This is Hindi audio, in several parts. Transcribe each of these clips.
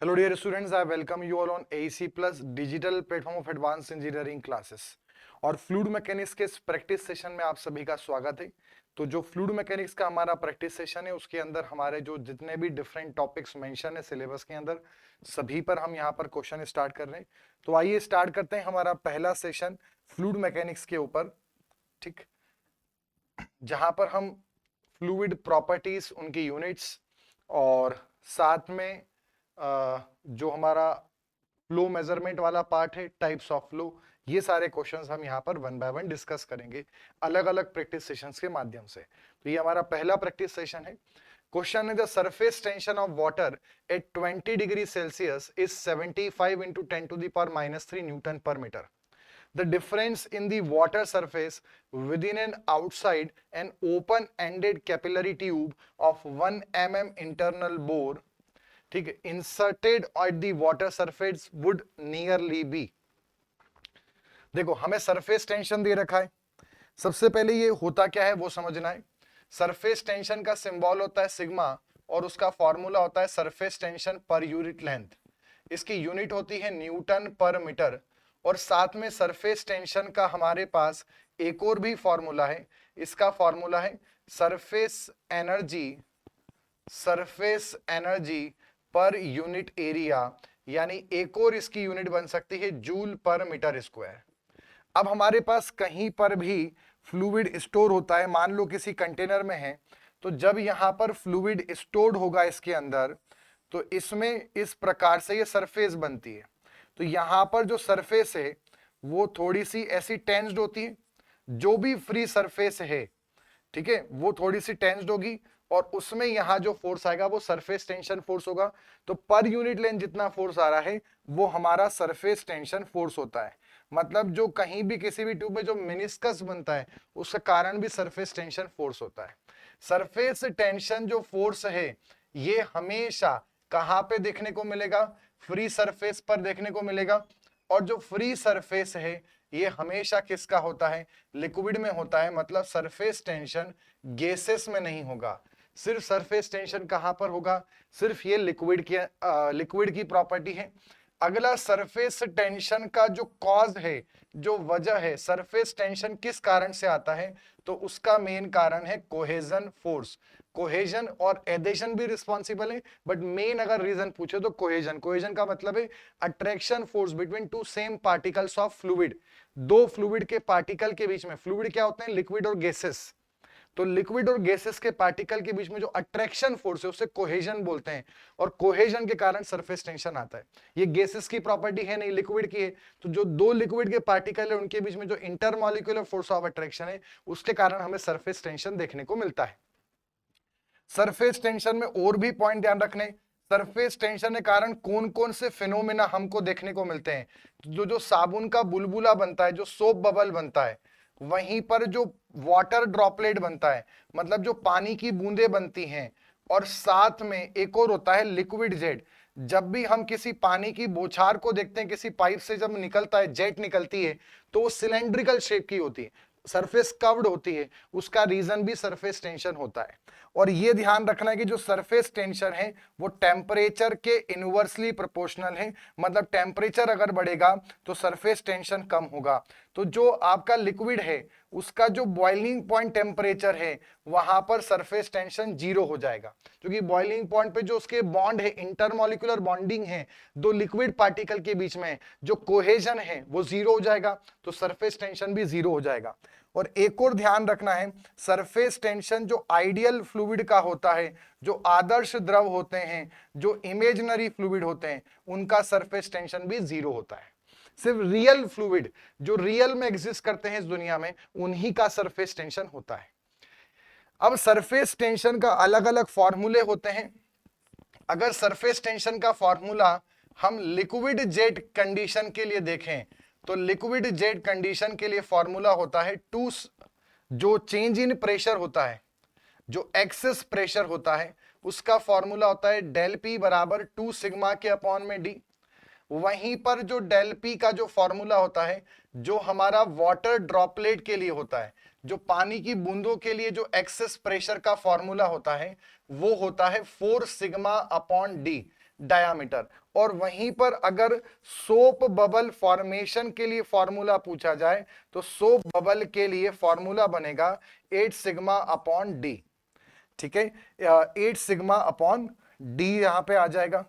Hello dear students, I welcome you all on AEC Plus Digital Platform of Advanced Engineering Classes। और फ्लूइड मैकेनिक्स के इस प्रैक्टिस सेशन में आप सभी का स्वागत है। तो जो फ्लूइड मैकेनिक्स का हमारा प्रैक्टिस सेशन है उसके अंदर हमारे जो जितने भी डिफरेंट टॉपिक्स मेंशन है सिलेबस के अंदर सभी पर हम यहाँ पर क्वेश्चन स्टार्ट कर रहे हैं। तो आइए स्टार्ट करते हैं हमारा पहला सेशन फ्लूइड मैकेनिक्स के ऊपर, ठीक, जहां पर हम फ्लूइड प्रॉपर्टीज, उनकी यूनिट्स और साथ में जो हमारा फ्लो मेजरमेंट वाला पार्ट है, टाइप्स ऑफ फ्लो, ये सारे क्वेश्चंस हम यहाँ पर वन बाय वन डिस्कस करेंगे अलग अलग प्रैक्टिस सेशंस के माध्यम से। तो ये हमारा पहला प्रैक्टिस सेशन है। क्वेश्चन है the surface tension of water at 20 degree Celsius is 75 into 10 to the power -3 Newton पर metre. The difference in the water surface within and outside an open-ended capillary tube of 1 mm internal bore, ठीक है, inserted at the water surface would nearly be। देखो हमें सरफेस टेंशन दे रखा है। सबसे पहले ये होता क्या है वो समझना है। सरफेस टेंशन का सिंबल होता है सिग्मा और उसका फॉर्मूला होता है surface tension per unit length. इसकी यूनिट होती है न्यूटन पर मीटर। और साथ में सरफेस टेंशन का हमारे पास एक और भी फॉर्मूला है। इसका फॉर्मूला है surface energy per unit area, यानी एक और इसकी यूनिट बन सकती है जूल पर मीटर स्क्वायर। अब हमारे पास कहीं पर भी फ्लूइड स्टोर होता है, मान लो किसी कंटेनर में है, तो जब यहां पर फ्लूइड स्टोर्ड होगा इसके अंदर तो इसमें इस प्रकार से ये सरफेस बनती है। तो यहां पर जो सरफेस है वो थोड़ी सी ऐसी टेंस्ड होती है। जो भी फ्री सरफेस है, ठीक है, वो थोड़ी सी टेंस्ड होगी और उसमें यहां जो फोर्स आएगा वो सरफेस टेंशन फोर्स होगा। तो पर यूनिट लेंथ जितना फोर्स आ रहा है वो हमारा सरफेस टेंशन फोर्स होता है। मतलब जो कहीं भी किसी भी ट्यूब में जो मेनिस्कस बनता है उसका कारण भी सरफेस टेंशन फोर्स होता है। सरफेस टेंशन जो फोर्स है ये हमेशा कहां पे देखने को मिलेगा? फ्री सरफेस पर देखने को मिलेगा। और जो फ्री सरफेस है ये हमेशा किसका होता है? लिक्विड में होता है। मतलब सरफेस टेंशन गैसेस में नहीं होगा। सिर्फ सरफेस टेंशन कहां पर होगा? सिर्फ ये लिक्विड की प्रॉपर्टी है। अगला, सरफेस टेंशन का जो कॉज है, जो वजह है, सरफेस टेंशन किस कारण से आता है? तो उसका मेन कारण है कोहेजन फोर्स। कोहेजन और एडेशन भी रिस्पॉन्सिबल है, बट मेन अगर रीजन पूछे तो कोहेजन। कोहेजन का मतलब है attraction force between two same particles of fluid. दो फ्लूइड के पार्टिकल के बीच में, फ्लूइड क्या होते हैं? लिक्विड और गैसेस। तो लिक्विड और गैसेस के पार्टिकल के बीच में जो अट्रैक्शन फोर्स है उसे कोहेजन बोलते हैं। और कोहेजन के कारण सरफेस टेंशन आता है। ये गैसेस की प्रॉपर्टी है नहीं, लिक्विड की है। तो जो दो लिक्विड के पार्टिकल है उनके बीच में जो इंटरमॉलिक्यूलर फोर्स ऑफ अट्रैक्शन है उसके कारण हमें सरफेस टेंशन देखने को मिलता है। सरफेस टेंशन में और भी पॉइंट ध्यान रखने। सरफेस टेंशन के कारण कौन कौन से फिनोमेना हमको देखने को मिलते हैं? जो साबुन का बुलबुला बनता है, जो सोप बबल बनता है, वहीं पर जो वाटर ड्रॉपलेट बनता है, मतलब जो पानी की बूंदें बनती हैं। और साथ में एक और होता है लिक्विड जेट। जब भी हम किसी पानी की बौछार को देखते हैं, किसी पाइप से जब निकलता है, जेट निकलती है, तो वो सिलेंड्रिकल शेप की होती है, सरफेस कव्ड होती है। उसका रीजन भी सरफेस टेंशन होता है। और ये ध्यान रखना है कि जो सरफेस टेंशन है वो टेम्परेचर के इनवर्सली प्रोपोर्शनल है। मतलब टेम्परेचर अगर बढ़ेगा तो सरफेस टेंशन कम होगा। तो जो आपका लिक्विड है उसका जो बॉइलिंग पॉइंट टेम्परेचर है वहां पर सरफेस टेंशन 0 हो जाएगा, क्योंकि बॉइलिंग पॉइंट पे जो उसके बॉन्ड है, इंटरमॉलिक्यूलर बॉन्डिंग है दो लिक्विड पार्टिकल के बीच में, जो कोहेजन है वो 0 हो जाएगा। तो सरफेस टेंशन भी 0 हो जाएगा। और एक और ध्यान रखना है, सरफेस टेंशन जो आइडियल फ्लूइड का होता है, जो आदर्श द्रव होते हैं, जो इमेजिनरी फ्लूइड होते हैं, उनका सरफेस टेंशन भी 0 होता है। सिर्फ रियल फ्लूइड जो रियल में एग्जिस्ट करते हैं इस दुनिया में, उन्हीं का सरफेस टेंशन होता है। अब सरफेस टेंशन का अलग अलग फॉर्मूले होते हैं। अगर सरफेस टेंशन का फॉर्मूला हम लिक्विड जेट कंडीशन के लिए देखें तो लिक्विड जेट कंडीशन के लिए फॉर्मूला होता है टू, जो चेंज इन प्रेशर होता है, जो एक्सेस प्रेशर होता है, उसका फॉर्मूला होता है डेल पी बराबर 2 सिग्मा के अपॉन में डी। वहीं पर जो डेल पी का जो फॉर्मूला होता है, जो हमारा वाटर ड्रॉपलेट के लिए होता है, जो पानी की बूंदों के लिए जो एक्सेस प्रेशर का फॉर्मूला होता है वो होता है 4 सिग्मा अपॉन डी डायामीटर। और वहीं पर अगर सोप बबल फॉर्मेशन के लिए फॉर्मूला पूछा जाए तो सोप बबल के लिए फॉर्मूला बनेगा 8 सिग्मा अपॉन डी। ठीक है, 8 सिग्मा अपॉन डी यहां पे आ जाएगा।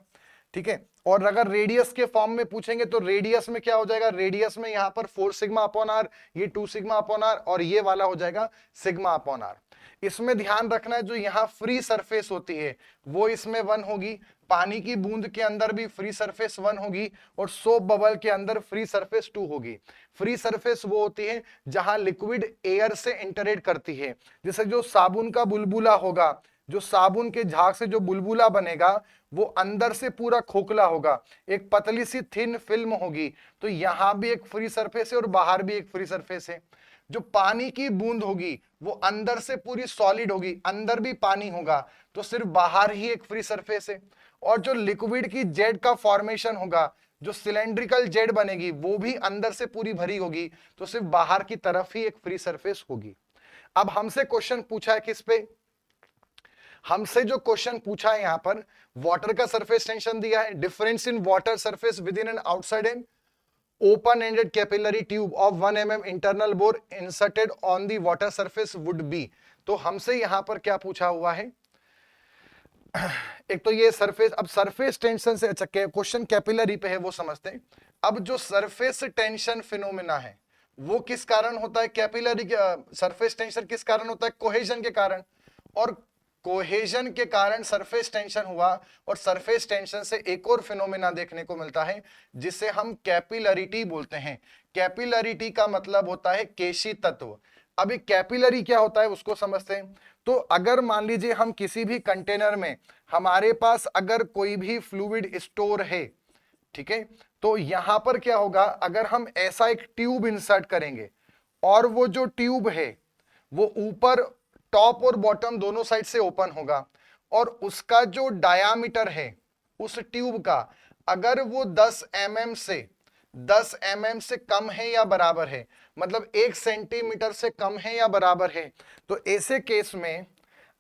ठीक है, और अगर रेडियस के फॉर्म में पूछेंगे तो रेडियस में क्या हो जाएगा, रेडियस में यहां पर 4 सिग्मा अपॉन आर, ये 2 सिग्मा अपॉन आर, और ये वाला हो जाएगा सिग्मा अपॉन आर। इसमें ध्यान रखना है जो यहां फ्री सरफेस होती है वो इसमें 1 होगी, पानी की बूंद के अंदर भी फ्री सरफेस 1 होगी, और सोप बबल के अंदर फ्री सरफेस 2 होगी। फ्री सरफेस वो होती है जहां लिक्विड एयर से इंटरेक्ट करती है, जैसे जो साबुन का बुलबुला होगा, जो साबुन के झाग से जो बुलबुला बनेगा वो अंदर से पूरा खोखला होगा, एक पतली सी थिन फिल्म होगी। तो यहां भी एक फ्री सरफेस है और बाहर भी एक फ्री सरफेस है। जो पानी की बूंद होगी वो अंदर से पूरी सॉलिड होगी, अंदर भी पानी होगा, तो सिर्फ बाहर ही एक फ्री सरफेस है। और जो लिक्विड की जेट का फॉर्मेशन होगा, जो सिलेंड्रिकल जेट बनेगी वो भी अंदर से पूरी भरी होगी, तो सिर्फ बाहर की तरफ ही एक फ्री सरफेस होगी। अब हमसे क्वेश्चन पूछा है किस पे, हमसे जो क्वेश्चन पूछा है यहां पर वाटर का सरफेस टेंशन दिया है, difference in water surface with in and outside an open ended capillary tube of 1 mm internal bore inserted on the water surface would be. तो हमसे यहां पर क्या पूछा हुआ है, एक तो ये सरफेस, अब सरफेस टेंशन से, अच्छा क्वेश्चन कैपिलरी पे है वो समझते हैं। अब जो सरफेस टेंशन फिनोमेना है वो किस कारण होता है, कैपिलरी सरफेस टेंशन किस कारण होता है, कोहेजन के कारण। और कोहेजन के कारण सरफेस टेंशन हुआ, और सरफेस टेंशन से एक और फिनोमेना देखने को मिलता है जिसे हम कैपिलरिटी बोलते हैं। कैपिलरिटी का मतलब होता है केशी तत्व। अभी कैपिलरी क्या होता है उसको समझते हैं। तो अगर मान लीजिए हम किसी भी कंटेनर में, हमारे पास अगर कोई भी फ्लूइड स्टोर है, ठीक है, तो यहां पर क्या होगा, अगर हम ऐसा एक ट्यूब इंसर्ट करेंगे और वो जो ट्यूब है वो ऊपर टॉप और बॉटम दोनों साइड से ओपन होगा, और उसका जो डायामीटर है उस ट्यूब का अगर वो 10 mm से कम है या बराबर है, मतलब 1 सेंटीमीटर से कम है या बराबर है, तो ऐसे केस में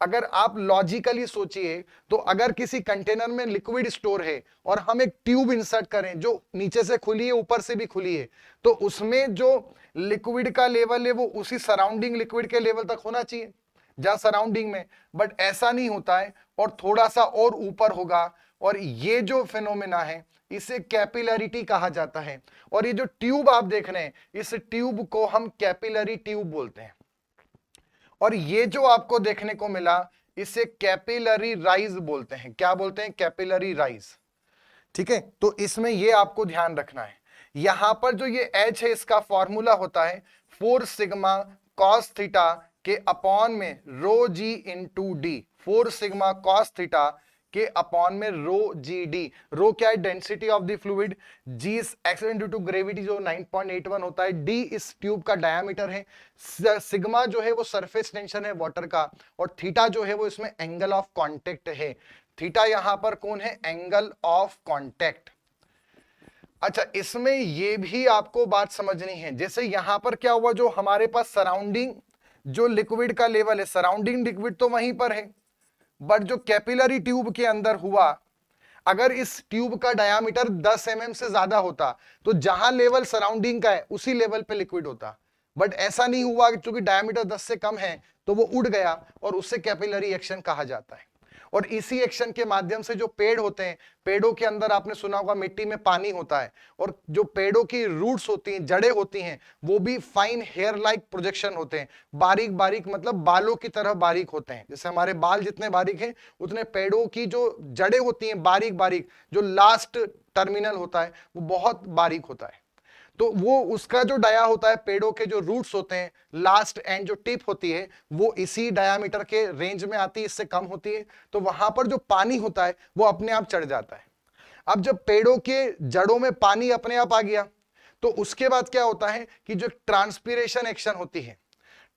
अगर आप लॉजिकली सोचिए, तो अगर किसी कंटेनर में लिक्विड स्टोर है और हम एक ट्यूब इंसर्ट करें जो नीचे से खुली है ऊपर से भी खुली है, तो उसमें जो लिक्विड का लेवल है वो उसी सराउंडिंग लिक्विड के लेवल तक होना चाहिए जहां सराउंडिंग में, बट ऐसा नहीं होता है और थोड़ा सा और ऊपर होगा। और ये जो फिनोमेना है इसे कैपिलरिटी कहा जाता है। और ये जो ट्यूब आप देख रहे हैं इस ट्यूब को हम कैपिलरी ट्यूब बोलते हैं। और ये जो आपको देखने को मिला इसे कैपिलरी राइज बोलते हैं। क्या बोलते हैं, कैपिलरी राइज। ठीक है, तो इसमें ये आपको ध्यान रखना है। यहां पर जो ये H है इसका फॉर्मूला होता है 4 सिग्मा कॉस थीटा के अपॉन में rho g into d. 4 sigma cos theta के अपॉन में रो जी डी। रो क्या है, density of the fluid, g is acceleration due to gravity जो 9.81 होता है, डी इस ट्यूब का डायमीटर है, सिग्मा जो है वो सरफेस टेंशन है वाटर का, और थीटा जो है वो इसमें एंगल ऑफ कांटेक्ट है। थीटा यहां पर कौन है, एंगल ऑफ कांटेक्ट। अच्छा, इसमें ये भी आपको बात समझनी है, जैसे यहां पर क्या हुआ, जो हमारे पास सराउंडिंग जो लिक्विड का लेवल है, सराउंडिंग लिक्विड तो वहीं पर है, बट जो कैपिलरी ट्यूब के अंदर हुआ, अगर इस ट्यूब का डायामीटर 10 mm से ज्यादा होता तो जहां लेवल सराउंडिंग का है उसी लेवल पे लिक्विड होता, बट ऐसा नहीं हुआ क्योंकि डायामीटर 10 से कम है तो वो उड़ गया, और उससे कैपिलरी एक्शन कहा जाता है। और इसी एक्शन के माध्यम से जो पेड़ होते हैं, पेड़ों के अंदर आपने सुना होगा मिट्टी में पानी होता है, और जो पेड़ों की रूट्स होती हैं, जड़ें होती हैं, वो भी फाइन हेयर लाइक प्रोजेक्शन होते हैं, बारीक बारीक, मतलब बालों की तरह बारीक होते हैं। जैसे हमारे बाल जितने बारीक हैं उतने पेड़ों की जो जड़ें होती हैं बारीक बारीक, जो लास्ट टर्मिनल होता है वो बहुत बारीक होता है। तो वो उसका जो डाया होता है, पेड़ों के जो रूट्स होते हैं, लास्ट एंड जो टिप होती है वो इसी डायामीटर के रेंज में आती है, इससे कम होती है, तो वहां पर जो पानी होता है वो अपने आप चढ़ जाता है। अब जब पेड़ों के जड़ों में पानी अपने आप आ गया तो उसके बाद क्या होता है कि जो ट्रांसपीरेशन एक्शन होती है,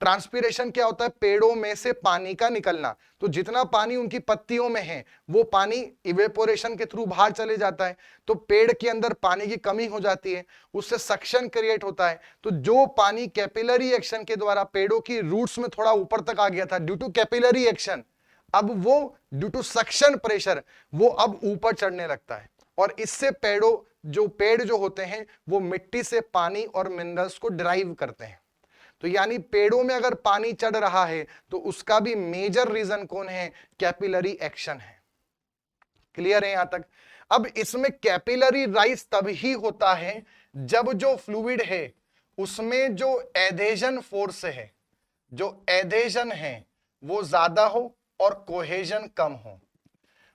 ट्रांसपीरेशन क्या होता है? पेड़ों में से पानी का निकलना। तो जितना पानी उनकी पत्तियों में है वो पानी इवेपोरेशन के थ्रू बाहर चले जाता है, तो पेड़ के अंदर पानी की कमी हो जाती है, उससे सक्शन क्रिएट होता है। तो जो पानी कैपिलरी एक्शन के द्वारा पेड़ों की रूट्स में थोड़ा ऊपर तक आ गया था ड्यू टू कैपिलरी एक्शन, अब वो ड्यू टू सक्शन प्रेशर वो अब ऊपर चढ़ने लगता है, और इससे पेड़ जो होते हैं वो मिट्टी से पानी और मिनरल्स को ड्राइव करते हैं। तो यानी पेड़ों में अगर पानी चढ़ रहा है तो उसका भी मेजर रीजन कौन है? कैपिलरी एक्शन है। क्लियर है यहां तक? अब इसमें कैपिलरी राइज तभी होता है जब जो फ्लूइड है उसमें जो एडेशन फोर्स है, जो एडेशन है वो ज्यादा हो और कोहेजन कम हो।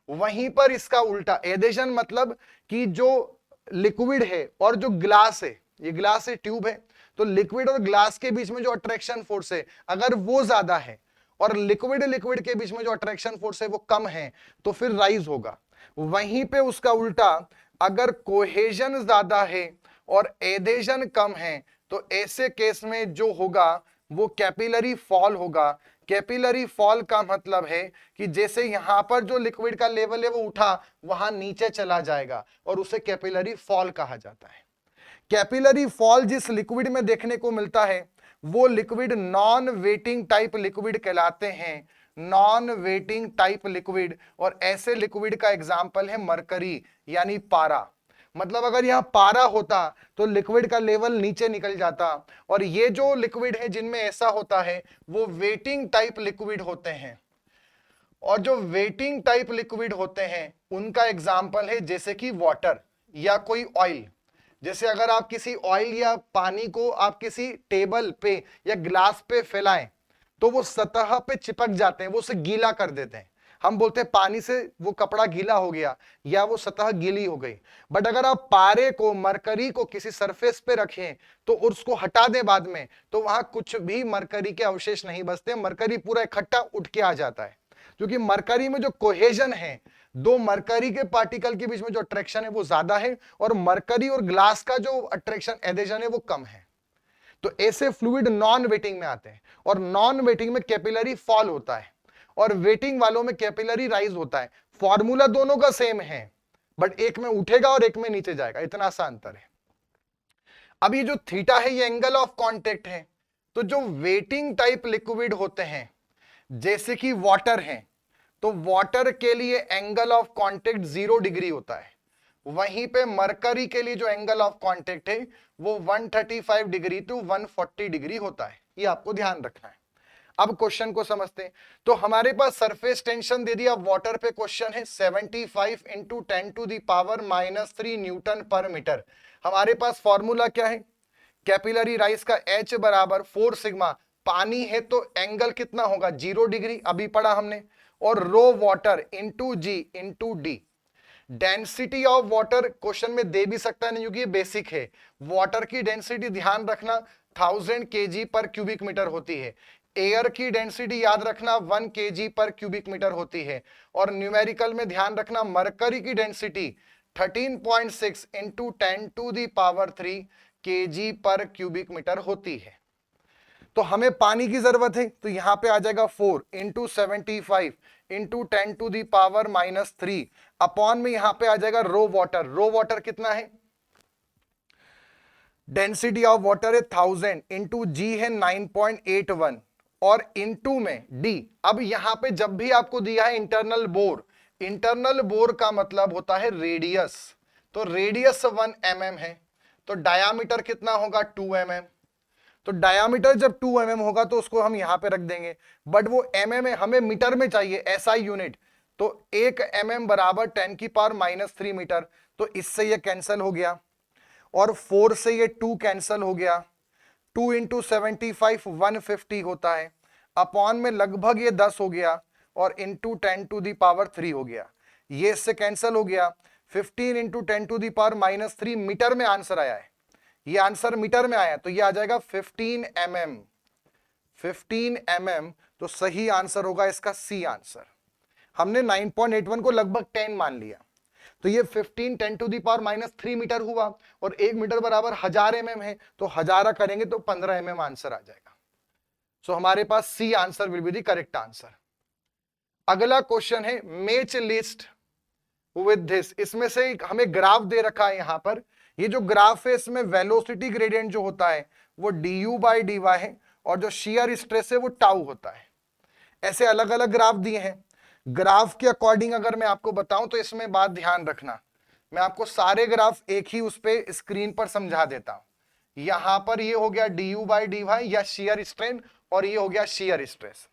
वहीं पर इसका उल्टा, एडेशन मतलब कि जो लिक्विड है और जो ग्लास है, ये ग्लास है, ट्यूब है, तो लिक्विड और ग्लास के बीच में जो अट्रैक्शन फोर्स है अगर वो ज्यादा है और लिक्विड के बीच में जो अट्रैक्शन फोर्स है वो कम है तो फिर राइज होगा। वहीं पे उसका उल्टा, अगर कोहेजन ज्यादा है और एडेशन कम है तो ऐसे केस में जो होगा वो कैपिलरी फॉल होगा। कैपिलरी फॉल का मतलब है कि जैसे यहां पर जो लिक्विड का लेवल है वो उठा, वहां नीचे चला जाएगा और उसे कैपिलरी फॉल कहा जाता है। कैपिलरी फॉल जिस लिक्विड में देखने को मिलता है वो liquid non waiting type liquid कहलाते हैं, नॉन वेटिंग टाइप लिक्विड। और ऐसे लिक्विड का एग्जांपल है मरकरी यानी पारा। मतलब अगर यहां पारा होता तो लिक्विड का लेवल नीचे निकल जाता, और ये जो लिक्विड है जिनमें ऐसा होता है वो वेटिंग टाइप लिक्विड होते हैं। और जो वेटिंग टाइप लिक्विड होते हैं उनका एग्जांपल है जैसे कि वाटर या कोई ऑयल। जैसे अगर आप किसी ऑयल या पानी को आप किसी टेबल पे या ग्लास पे फैलाएं तो वो सतह पे चिपक जाते हैं, वो उसे गीला कर देते हैं। हम बोलते हैं पानी से वो कपड़ा गीला हो गया या वो सतह गीली हो गई। बट अगर आप पारे को, मरकरी को किसी सरफेस पे रखें तो उसको हटा दें बाद में, तो वहां कुछ भी मरकरी के अवशेष नहीं बचते, मरकरी पूरा इकट्ठा उठ के आ जाता है। क्योंकि मरकरी में जो कोहेजन है, दो मरकरी के पार्टिकल के बीच में जो अट्रैक्शन है वो ज्यादा है, और मरकरी और ग्लास का जो अट्रैक्शन एडेशन है वो कम है। तो ऐसे फ्लूइड नॉन वेटिंग में आते हैं, और नॉन वेटिंग में कैपिलरी फॉल होता है और वेटिंग वालों में कैपिलरी राइज होता है। फॉर्मूला दोनों का सेम है, बट एक में उठेगा और एक में नीचे जाएगा, इतना सा अंतर है। अब ये जो थीटा है ये एंगल ऑफ कांटेक्ट है। तो जो वेटिंग टाइप लिक्विड होते हैं जैसे कि वाटर है, तो वाटर के लिए एंगल ऑफ कांटेक्ट 0 डिग्री होता है। वहीं पे मरकरी के लिए जो एंगल ऑफ कांटेक्ट है वो 135 डिग्री टू 140 डिग्री होता है। ये आपको ध्यान रखना है। अब क्वेश्चन को समझते हैं। तो हमारे पास सरफेस टेंशन दे दिया, वाटर पे क्वेश्चन है 75 इंटू 10⁻³ न्यूटन पर मीटर। हमारे पास फॉर्मूला क्या है? कैपिलरी राइज का H बराबर 4 सिग्मा, पानी है तो एंगल कितना होगा? 0 डिग्री, अभी पढ़ा हमने, और rho water into g into d. Density of water question में दे भी सकता है, नहीं क्योंकि ये बेसिक है। वाटर की डेंसिटी ध्यान रखना 1000 kg पर क्यूबिक मीटर होती है। एयर की डेंसिटी याद रखना 1 kg पर क्यूबिक मीटर होती है। और न्यूमेरिकल में ध्यान रखना मरकरी की डेंसिटी 13.6 इंटू 10⁻³ kg पर क्यूबिक मीटर होती है। तो हमें पानी की जरूरत है, तो यहां पे आ जाएगा 4 इंटू 75 इंटू 10⁻³ अपॉन में यहां पे आ जाएगा रो वाटर। रो वाटर कितना है? डेंसिटी ऑफ वाटर है 1000 इंटू जी है 9.81 और इंटू में डी। अब यहां पे जब भी आपको दिया है इंटरनल बोर, इंटरनल बोर का मतलब होता है रेडियस। तो रेडियस 1 mm है, तो डायामीटर कितना होगा? 2 mm। तो डायामीटर जब 2 mm होगा तो उसको हम यहां पे रख देंगे, बट वो mm है, हमें मीटर में चाहिए SI यूनिट। तो 1 mm बराबर 10⁻³ मीटर। तो इससे ये कैंसिल हो गया और 4 से ये 2 कैंसिल हो गया। 2 इंटू 75 150 होता है, अपॉन में लगभग ये 10 हो गया और इंटू 10⁻³ हो गया। ये इससे कैंसिल हो गया। 15 इंटू 10⁻³ मीटर में आंसर आया है, ये आंसर मीटर में आया, तो ये आ जाएगा 15 mm। 15 mm तो सही आंसर होगा इसका सी आंसर। हमने 9.81 को लगभग 10 मान लिया, तो ये 15 10⁻³ मीटर हुआ, और 1 मीटर बराबर 1000 mm है, तो 1000 करेंगे तो 15 mm आंसर आ जाएगा। सो हमारे पास C answer will be the correct answer. अगला क्वेश्चन है मैच लिस्ट विद दिस। इसमें से हमें ग्राफ दे रखा है यहां पर, ये जो ग्राफ है इसमें वेलोसिटी ग्रेडियंट जो होता है वो du बाई dy है, और जो शियर स्ट्रेस है वो टाउ होता है। ऐसे अलग अलग ग्राफ दिए हैं। ग्राफ के अकॉर्डिंग अगर मैं आपको बताऊं तो इसमें बात ध्यान रखना, मैं आपको सारे ग्राफ एक ही उस पे स्क्रीन पर समझा देता हूं। यहां पर ये हो गया du बाई dy या शियर स्ट्रेन, और ये हो गया शियर स्ट्रेस।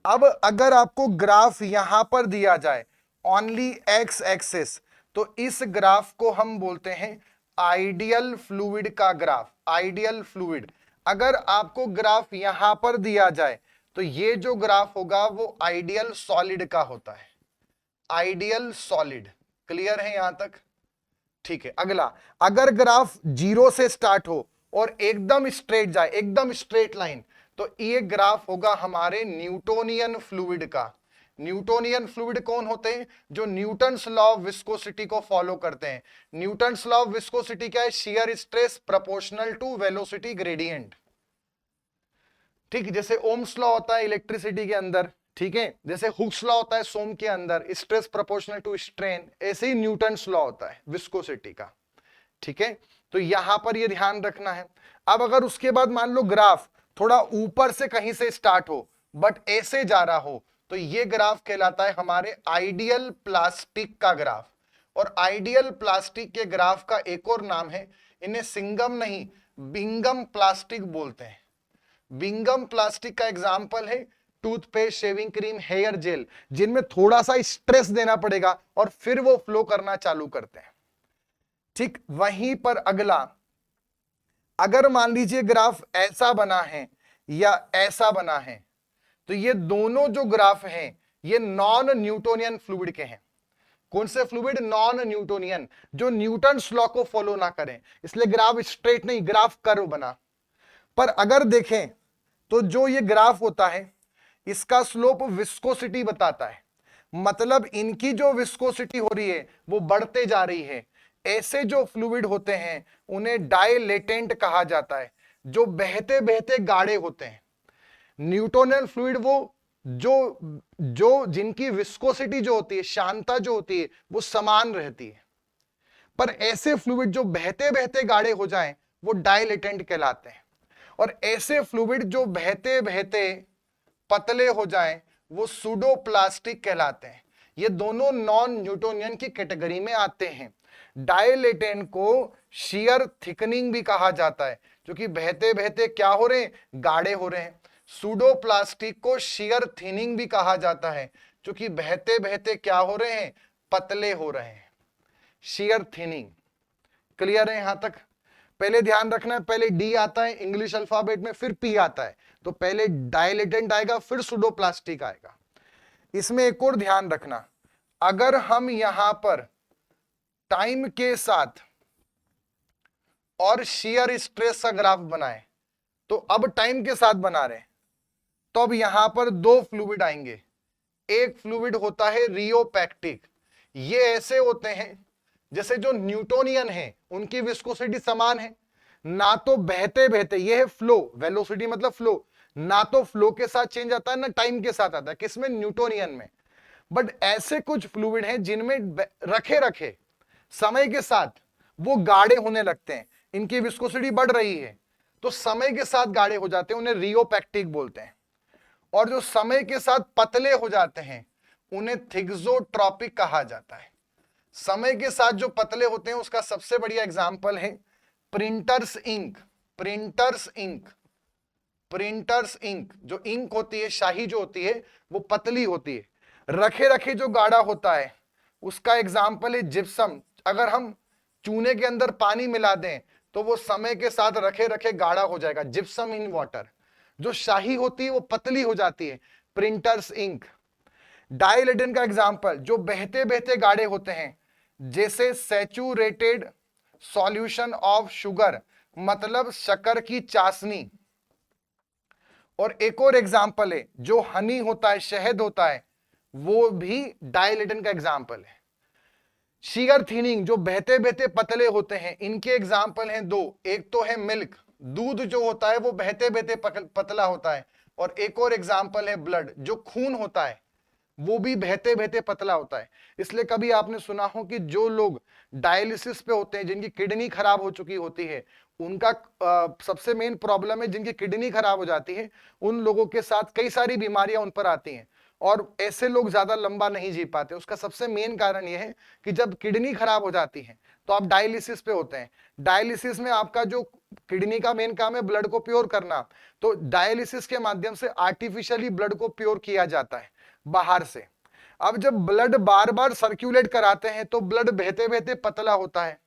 अब अगर आपको ग्राफ यहां पर दिया जाए ओनली एक्स एक्सिस, तो इस ग्राफ को हम बोलते हैं आइडियल फ्लूइड का ग्राफ। Ideal fluid. अगर आपको ग्राफ यहां पर दिया जाए तो ये जो ग्राफ होगा वो आइडियल सॉलिड का होता है। Ideal solid. क्लियर है यहां तक? ठीक है। अगला, अगर ग्राफ 0 से स्टार्ट हो और एकदम स्ट्रेट जाए, एकदम स्ट्रेट लाइन, तो ये ग्राफ होगा हमारे न्यूटोनियन फ्लूइड का। न्यूटोनियन फ्लूइड कौन होते हैं? जो न्यूटन्स लॉ ऑफ विस्कोसिटी को फॉलो करते हैं। न्यूटन्स लॉ ऑफ विस्कोसिटी क्या है? Shear stress proportional to velocity gradient. ठीक, जैसे ओम्स लॉ होता है इलेक्ट्रिसिटी के अंदर, ठीक है, जैसे हुक्स लॉ होता है सोम के अंदर, स्ट्रेस प्रोपोर्शनल टू स्ट्रेन, ऐसे ही न्यूटन्स लॉ होता है विस्कोसिटी का। ठीक है, तो यहां पर ये ध्यान रखना है। अब अगर उसके बाद मान लो ग्राफ थोड़ा ऊपर से कहीं से स्टार्ट हो बट ऐसे जा रहा हो, तो ये ग्राफ कहलाता है हमारे आइडियल प्लास्टिक का ग्राफ। और आइडियल प्लास्टिक के ग्राफ का एक और नाम है, इन्हें सिंगम नहीं बिंगम प्लास्टिक बोलते हैं। बिंगम प्लास्टिक का एग्जाम्पल है toothpaste, shaving cream, hair gel, जिनमें थोड़ा सा स्ट्रेस देना पड़ेगा और फिर वो फ्लो करना चालू करते हैं। ठीक, वहीं पर अगला, अगर मान लीजिए ग्राफ ऐसा बना है या ऐसा बना है, तो ये दोनों जो ग्राफ हैं ये नॉन न्यूटोनियन फ्लूइड के हैं। कौन से फ्लूइड? नॉन न्यूटोनियन, जो न्यूटन्स लॉ को फॉलो ना करें, इसलिए ग्राफ स्ट्रेट नहीं, ग्राफ कर्व बना। पर अगर देखें तो जो ये ग्राफ होता है इसका स्लोप विस्कोसिटी बताता है, मतलब इनकी जो विस्कोसिटी हो रही है वो बढ़ते जा रही है। ऐसे जो फ्लूइड होते हैं उन्हें डायलेटेंट कहा जाता है, जो बहते बहते गाढ़े होते हैं। न्यूटोनियन फ्लूइड वो जो जिनकी विस्कोसिटी जो होती है, शांता जो होती है, वो समान रहती है। पर ऐसे फ्लूइड जो बहते बहते गाढ़े हो जाएं वो डायलेटेंट कहलाते हैं। और ऐसे फ्लूइड जो बहते बहते पतले हो जाएं वो सूडोप्लास्टिक कहलाते हैं। ये दोनों नॉन न्यूटोनियन की कैटेगरी में आते हैं। डायलेटेंट को शियर थिकनिंग भी कहा जाता है, क्योंकि बहते बहते क्या हो रहे हैं? गाढ़े हो रहे हैं। सूडोप्लास्टिक को शियर थिनिंग भी कहा जाता है, क्योंकि बहते बहते क्या हो रहे हैं? पतले हो रहे हैं। Shear thinning. क्लियर है यहां तक? पहले ध्यान रखना है, पहले डी आता है इंग्लिश अल्फाबेट में, फिर पी आता है, तो पहले डायलेटेंट आएगा फिर सूडोप्लास्टिक आएगा। इसमें एक और ध्यान रखना, अगर हम यहां पर टाइम के साथ और शियर स्ट्रेस का ग्राफ बनाए, तो अब टाइम के साथ बना रहे हैं, तो अब यहां पर दो फ्लूइड आएंगे। एक फ्लूइड होता है रियोपैक्टिक, ये ऐसे होते हैं जैसे जो न्यूटोनियन है उनकी विस्कोसिटी समान है, ना तो बहते बहते, ये है फ्लो, वेलोसिटी मतलब फ्लो, ना तो फ्लो के साथ चेंज आता है ना टाइम के साथ आता है, किसमें? न्यूटोनियन में। बट ऐसे कुछ फ्लूइड हैं जिनमें रखे रखे समय के साथ वो गाढ़े होने लगते हैं, इनकी विस्कोसिटी बढ़ रही है तो समय के साथ गाढ़े हो जाते हैं, उन्हें रियोपैक्टिक बोलते हैं। और जो समय के साथ पतले हो जाते हैं उन्हें थिक्सोट्रॉपिक कहा जाता है। समय के साथ जो पतले होते हैं उसका सबसे बढ़िया एग्जांपल है printers ink. Printers ink, printers ink, जो इंक होती है, शाही जो होती है, वो पतली होती है। रखे रखे जो गाढ़ा होता है उसका एग्जांपल है जिप्सम। अगर हम चूने के अंदर पानी मिला दें तो वो समय के साथ रखे रखे गाढ़ा हो जाएगा, जिप्सम इन वाटर। जो शाही होती है वो पतली हो जाती है, प्रिंटर्स इंक। डायलेटेंट का एग्जांपल जो बहते बहते गाढ़े होते हैं, जैसे सैचुरेटेड सॉल्यूशन ऑफ शुगर, मतलब शक्कर की चाशनी। और एक और एग्जांपल है जो हनी होता है, शहद होता है, वो भी डायलेटेंट का एग्जांपल है। शियर थिनिंग, जो बहते बहते पतले होते हैं, इनके एग्जांपल हैं दो, एक तो है मिल्क, दूध जो होता है वो बहते बहते पतला होता है। और एक और एग्जाम्पल है ब्लड, जो खून होता है वो भी बहते बहते पतला होता है। इसलिए कभी आपने सुना हो कि जो लोग डायलिसिस पे होते हैं, जिनकी किडनी खराब हो चुकी होती है, उनका सबसे मेन प्रॉब्लम है, जिनकी किडनी खराब हो जाती है उन लोगों के साथ कई सारी बीमारियां उन पर आती हैं और ऐसे लोग ज्यादा लंबा नहीं जी पाते। उसका सबसे मेन कारण यह है कि जब किडनी खराब हो जाती है तो आप डायलिसिस पे होते हैं। डायलिसिस में आपका जो किडनी का मेन काम है ब्लड को प्योर करना, तो डायलिसिस के माध्यम से आर्टिफिशियली ब्लड को प्योर किया जाता है बाहर से। अब जब ब्लड बार बार सर्कुलेट कराते हैं तो ब्लड बहते बहते पतला होता है।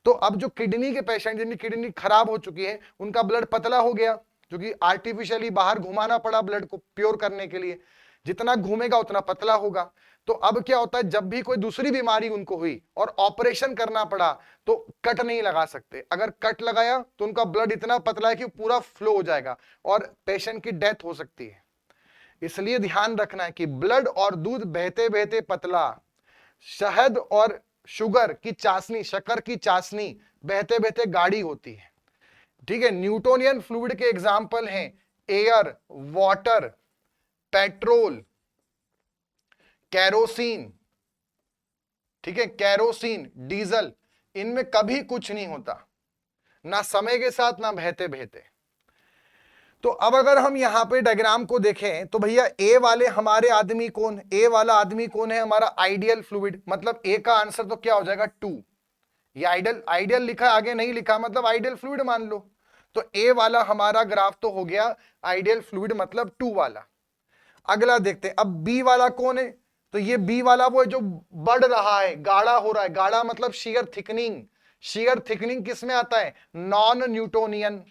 तो अब जो किडनी के पेशेंट जिनकी किडनी खराब हो चुकी है उनका ब्लड पतला हो गया, क्योंकि आर्टिफिशियली बाहर घुमाना पड़ा ब्लड को प्योर करने के लिए। जितना घूमेगा उतना पतला होगा। तो अब क्या होता है, जब भी कोई दूसरी बीमारी उनको हुई और ऑपरेशन करना पड़ा तो कट नहीं लगा सकते। अगर कट लगाया तो उनका ब्लड इतना पतला है कि पूरा फ्लो हो जाएगा और पेशेंट की डेथ हो सकती है। इसलिए ध्यान रखना है कि ब्लड और दूध बहते बहते पतला, शहद और शुगर की चाशनी, शक्कर की चाशनी बहते बहते गाढ़ी होती है। ठीक है, न्यूटोनियन फ्लूइड के एग्जाम्पल हैं एयर, वाटर, पेट्रोल, कैरोसिन। ठीक है, कैरोसिन, डीजल, इनमें कभी कुछ नहीं होता, ना समय के साथ ना बहते बहते। तो अब अगर हम यहां पे डायग्राम को देखें तो भैया ए वाले हमारे आदमी कौन, ए वाला आदमी कौन है, हमारा आइडियल फ्लूइड, मतलब ए का आंसर तो क्या हो जाएगा 2। ये आइडियल, आइडियल लिखा आगे नहीं लिखा मतलब आइडियल फ्लूइड मान लो। तो ए वाला हमारा ग्राफ तो हो गया आइडियल फ्लूइड मतलब 2 वाला। अगला देखते हैं, अब बी वाला कौन है, तो ये बी वाला वो है जो बढ़ रहा है, गाढ़ा हो रहा है। गाढ़ा मतलब शेयर थिकनिंग। शेयर थिकनिंग किस में आता है, नॉन न्यूटोनियन।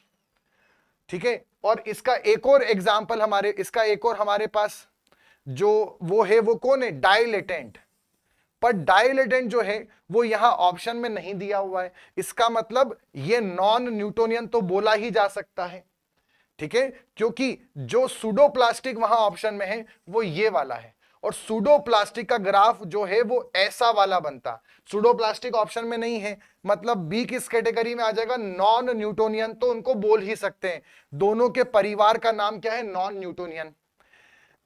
ठीक है, और इसका एक और एग्जाम्पल हमारे, इसका एक और हमारे पास जो वो है वो कौन है, डाइलेटेंट। पर डाइलेटेंट जो है वो यहां ऑप्शन में नहीं दिया हुआ है, इसका मतलब ये नॉन न्यूटोनियन तो बोला ही जा सकता है। ठीक है, क्योंकि जो सूडो प्लास्टिक वहां ऑप्शन में है वो ये वाला है, और सूडो प्लास्टिक का ग्राफ जो है वो ऐसा वाला बनता। सूडो प्लास्टिक ऑप्शन में नहीं है, मतलब बी किस कैटेगरी में आ जाएगा, नॉन न्यूटोनियन। तो उनको बोल ही सकते हैं, दोनों के परिवार का नाम क्या है, नॉन न्यूटोनियन।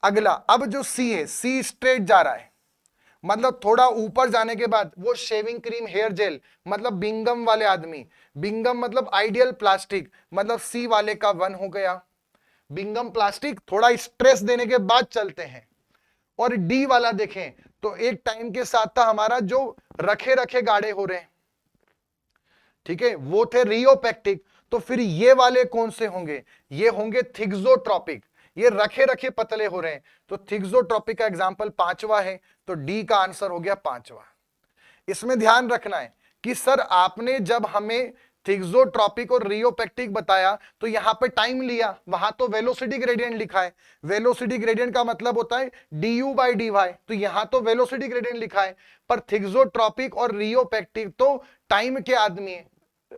अगला, अब जो सी है, सी स्ट्रेट जा रहा है, मतलब थोड़ा ऊपर जाने के बाद वो शेविंग क्रीम, हेयर जेल, मतलब बिंगम वाले आदमी। बिंगम मतलब आइडियल प्लास्टिक, मतलब सी वाले का 1 हो गया। बिंगम प्लास्टिक थोड़ा स्ट्रेस देने के बाद चलते हैं। और डी वाला देखें तो एक टाइम के साथ था हमारा जो रखे रखे गाढ़े हो रहे हैं। ठीक है, वो थे रियोपेक्टिक। तो फिर ये वाले कौन से होंगे, ये होंगे थिक्सोट्रॉपिक। ये रखे रखे पतले हो रहे हैं, तो थिक्सोट्रॉपिक का एग्जांपल 5वां है, तो डी का आंसर हो गया 5वां। इसमें ध्यान रखना है कि सर आपने जब हमें थिक्सोट्रॉपिक और रियोपेक्टिक बताया तो यहां पे टाइम लिया, वहां तो वेलोसिटी ग्रेडियंट लिखा है। वेलोसिटी ग्रेडियंट का मतलब होता है du बाई dy, तो यहां तो वेलोसिटी ग्रेडियंट लिखा है। पर थिक्सोट्रॉपिक और रियोपेक्टिक तो टाइम के आदमी है,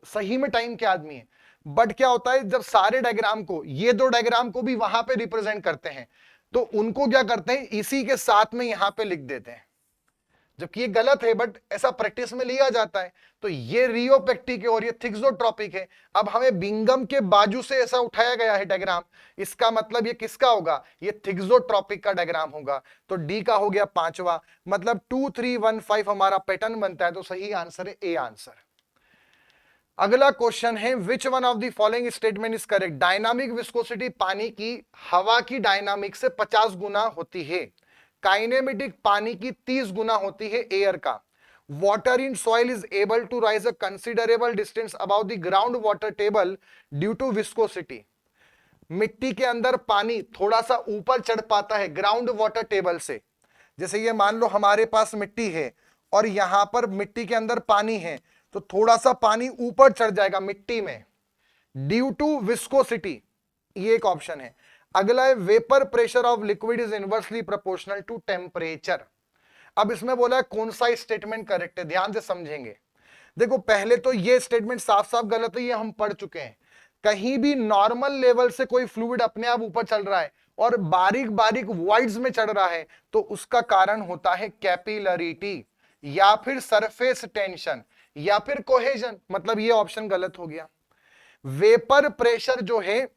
सही में टाइम के आदमी है। बट क्या होता है, जब सारे डायग्राम को, ये दो डायग्राम को भी वहां पे रिप्रेजेंट करते हैं, तो उनको क्या करते हैं, इसी के साथ में यहां पे लिख देते हैं, जबकि ये गलत है, बट ऐसा प्रैक्टिस में लिया जाता है। तो ये रियोपेक्टिक है और ये थिक्सोट्रॉपिक है। अब हमें बिंगम के बाजू से ऐसा उठाया गया है डायग्राम, इसका मतलब ये किसका होगा, ये थिक्सोट्रॉपिक का डायग्राम होगा। तो डी का हो गया 5वां, मतलब 2 3 1 5 हमारा पैटर्न बनता है। तो सही आंसर है ए आंसर। अगला क्वेश्चन है, which one of the following statement is correct. Dynamic viscosity पानी की हवा की डायनामिक से 50 गुना होती है। काइनेमेटिक पानी की 30 गुना होती है एयर का। Water in soil is able to rise a considerable distance about the ground water table due to viscosity. मिट्टी के अंदर पानी थोड़ा सा ऊपर चढ़ पाता है ग्राउंड वाटर टेबल से। जैसे ये मान लो हमारे पास मिट्टी है और यहां पर मिट्टी के अंदर पानी है, तो थोड़ा सा पानी ऊपर चढ़ जाएगा मिट्टी में ड्यू टू विस्कोसिटी, ये एक ऑप्शन है। अगला है, vapour pressure of liquid is inversely proportional to temperature. अब इसमें बोला है कौन सा स्टेटमेंट करेक्ट है, ध्यान से समझेंगे। देखो पहले तो ये स्टेटमेंट साफ साफ गलत है, ये हम पढ़ चुके हैं। कहीं भी नॉर्मल लेवल से कोई फ्लूइड अपने आप ऊपर चल रहा है और बारीक बारीक वॉइड्स में चढ़ रहा है, तो उसका कारण होता है कैपिलरिटी या फिर सरफेस टेंशन या फिर कोहेजन, मतलब ये ऑप्शन गलत हो गया। वेपर प्रेशर जो है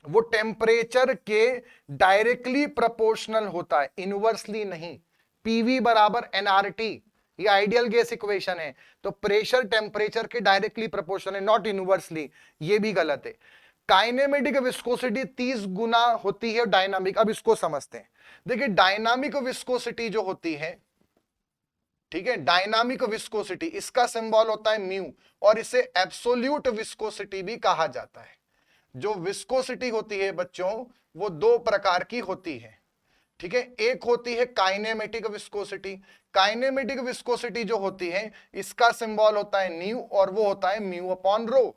वो टेम्परेचर के डायरेक्टली प्रोपोर्शनल होता है, इनवर्सली नहीं। पीवी बराबर एनआरटी, ये आइडियल गैस इक्वेशन है। तो प्रेशर टेम्परेचर के डायरेक्टली प्रोपोर्शनल है, नॉट इनवर्सली, ये भी गलत है। काइनेमेटिक विस्कोसिटी 30 गुना होती है डायनामिक। अब इसको समझते हैं। देखिए डायनामिक विस्कोसिटी जो होती है, ठीक है, डायनामिक विस्कोसिटी, इसका सिंबल होता है म्यू, और इसे एब्सोल्यूट विस्कोसिटी भी कहा जाता है। जो विस्कोसिटी होती है बच्चों, वो दो प्रकार की होती है, ठीक है। एक होती है काइनेमेटिक विस्कोसिटी। काइनेमेटिक विस्कोसिटी जो होती है, इसका सिंबल होता है न्यू, और वो होता है mu upon rho,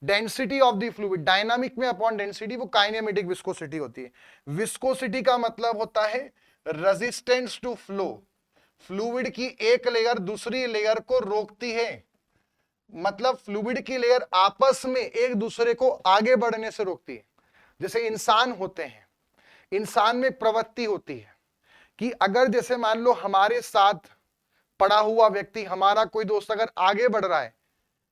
density of the fluid. Dynamic में अपॉन डेंसिटी, वो काइनेमेटिक विस्कोसिटी होती है। विस्कोसिटी का मतलब होता है रेजिस्टेंस टू फ्लो, फ्लूइड की एक लेयर दूसरी लेयर को रोकती है, मतलब फ्लूइड की लेयर आपस में एक दूसरे को आगे बढ़ने से रोकती है। जैसे इंसान होते हैं, इंसान में प्रवृत्ति होती है कि अगर जैसे मान लो हमारे साथ पड़ा हुआ व्यक्ति, हमारा कोई दोस्त अगर आगे बढ़ रहा है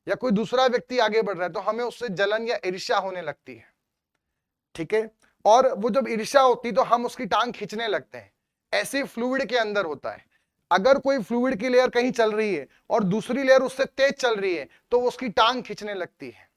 या कोई दूसरा व्यक्ति आगे बढ़ रहा है, तो हमें उससे जलन या ईर्ष्या होने लगती है, ठीक है। और वो जब ईर्ष्या होती तो हम उसकी टांग खींचने लगते हैं। ऐसे फ्लूइड के अंदर होता है। अगर कोई फ्लूइड की लेयर कहीं चल रही है और दूसरी लेयर उससे तेज चल रही है, तो वो उसकी टांग खींचने लगती है।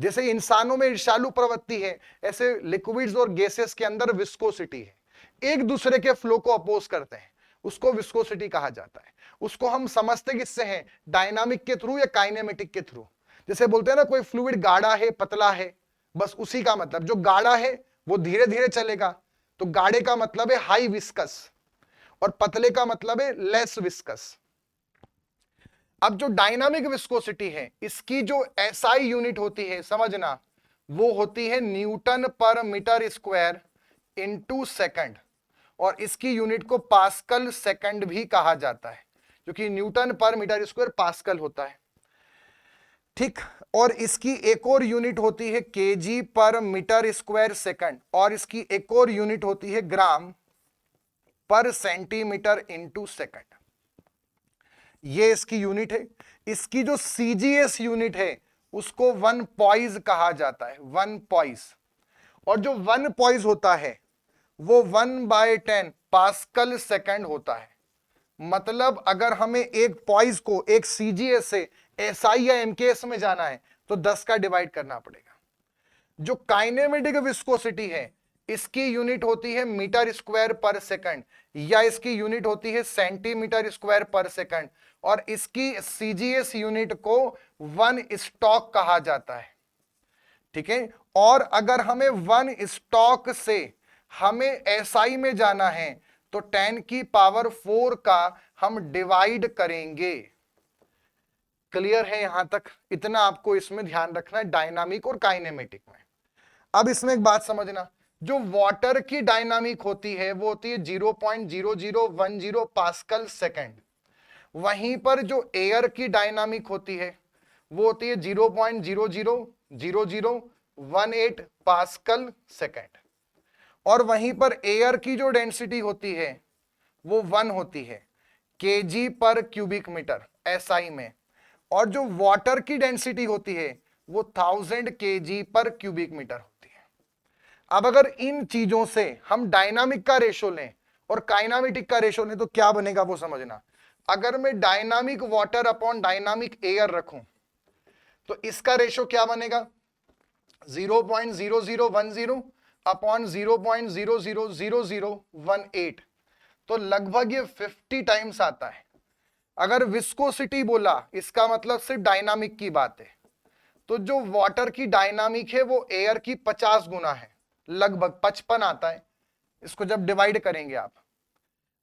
जैसे इंसानों में ईर्ष्यालु प्रवृत्ति है, ऐसे लिक्विड्स और गैसेस के अंदर विस्कोसिटी है, एक दूसरे के फ्लो को अपोज करते हैं, उसको विस्कोसिटी कहा जाता है। उसको हम समझते किससे हैं, डायनामिक के थ्रू या काइनेमेटिक के थ्रू। जैसे बोलते हैं ना कोई फ्लूइड गाढ़ा है पतला है, बस उसी का मतलब। जो गाढ़ा है वो धीरे धीरे चलेगा, तो गाढ़े का मतलब है हाई विस्कस, और पतले का मतलब है लेस विस्कस। अब जो डायनामिक विस्कोसिटी है, इसकी जो एसआई यूनिट होती है, समझना, वो होती है न्यूटन पर मीटर स्क्वायर इनटू सेकंड, और इसकी यूनिट को पास्कल सेकंड भी कहा जाता है, क्योंकि न्यूटन पर मीटर स्क्वायर पास्कल होता है, ठीक। और इसकी एक और यूनिट होती है केजी पर मीटर स्क्वायर सेकंड, और इसकी एक और यूनिट होती है ग्राम पर सेंटीमीटर इनटू सेकंड। ये इसकी यूनिट है। इसकी जो सीजीएस यूनिट है उसको 1 पॉइज कहा जाता है, 1 पॉइज। और जो 1 पॉइज होता है वो 1/10 पास्कल सेकंड होता है। मतलब अगर हमें एक पॉइज को एक सीजीएस से एसआई या एमकेएस में जाना है तो 10 का डिवाइड करना पड़ेगा। जो काइनेमेटिक विस्कोसिटी है, इसकी यूनिट होती है मीटर स्क्वायर पर सेकंड, या इसकी यूनिट होती है सेंटीमीटर स्क्वायर पर सेकंड, और इसकी सीजीएस यूनिट को 1 स्टॉक कहा जाता है, ठीक है। और अगर हमें 1 स्टॉक से हमें एसआई में जाना है तो 10 की पावर 4 का हम डिवाइड करेंगे। क्लियर है यहां तक? इतना आपको इसमें ध्यान रखना है डायनामिक और काइनेमेटिक में। अब इसमें एक बात समझना, जो वाटर की डायनामिक होती है वो होती है 0.0010 पास्कल सेकंड। वहीं पर जो एयर की डायनामिक होती है वो होती है 0.000018 पास्कल सेकंड। और वहीं पर एयर की जो डेंसिटी होती है वो 1 होती है, केजी पर क्यूबिक मीटर एसआई में। और जो वाटर की डेंसिटी होती है वो 1000 केजी पर क्यूबिक मीटर होती है। अब अगर इन चीजों से हम डायनामिक का रेशो लें और काइनेमेटिक का रेशो लें तो क्या बनेगा वो समझना। अगर मैं dynamic water upon dynamic air रखूं तो इसका रेशो क्या बनेगा, 0.0010 अपॉन 0.000018, तो लगभग ये 50 टाइम्स आता है। अगर विस्कोसिटी बोला इसका मतलब सिर्फ डायनामिक की बात है, तो जो वाटर की डायनामिक है वो एयर की 50 गुना है, लगभग 55 आता है इसको जब डिवाइड करेंगे आप।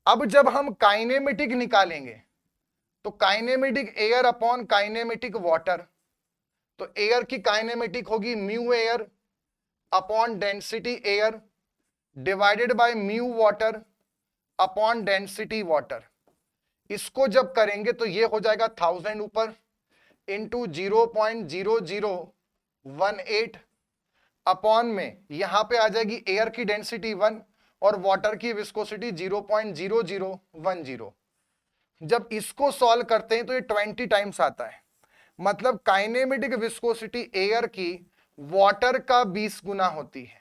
अब जब हम काइनेमेटिक निकालेंगे तो kinematic air upon kinematic water, तो एयर की काइनेमेटिक होगी mu air upon density air divided by mu water upon density water. इसको जब करेंगे तो ये हो जाएगा 1000 ऊपर इंटू 0.0018 अपॉन में यहां पे आ जाएगी एयर की डेंसिटी 1 और वाटर की विस्कोसिटी 0.0010। जब इसको सॉल्व करते हैं तो ये 20 टाइम्स आता है, मतलब काइनेमेटिक विस्कोसिटी एयर की वाटर का 20 गुना होती है।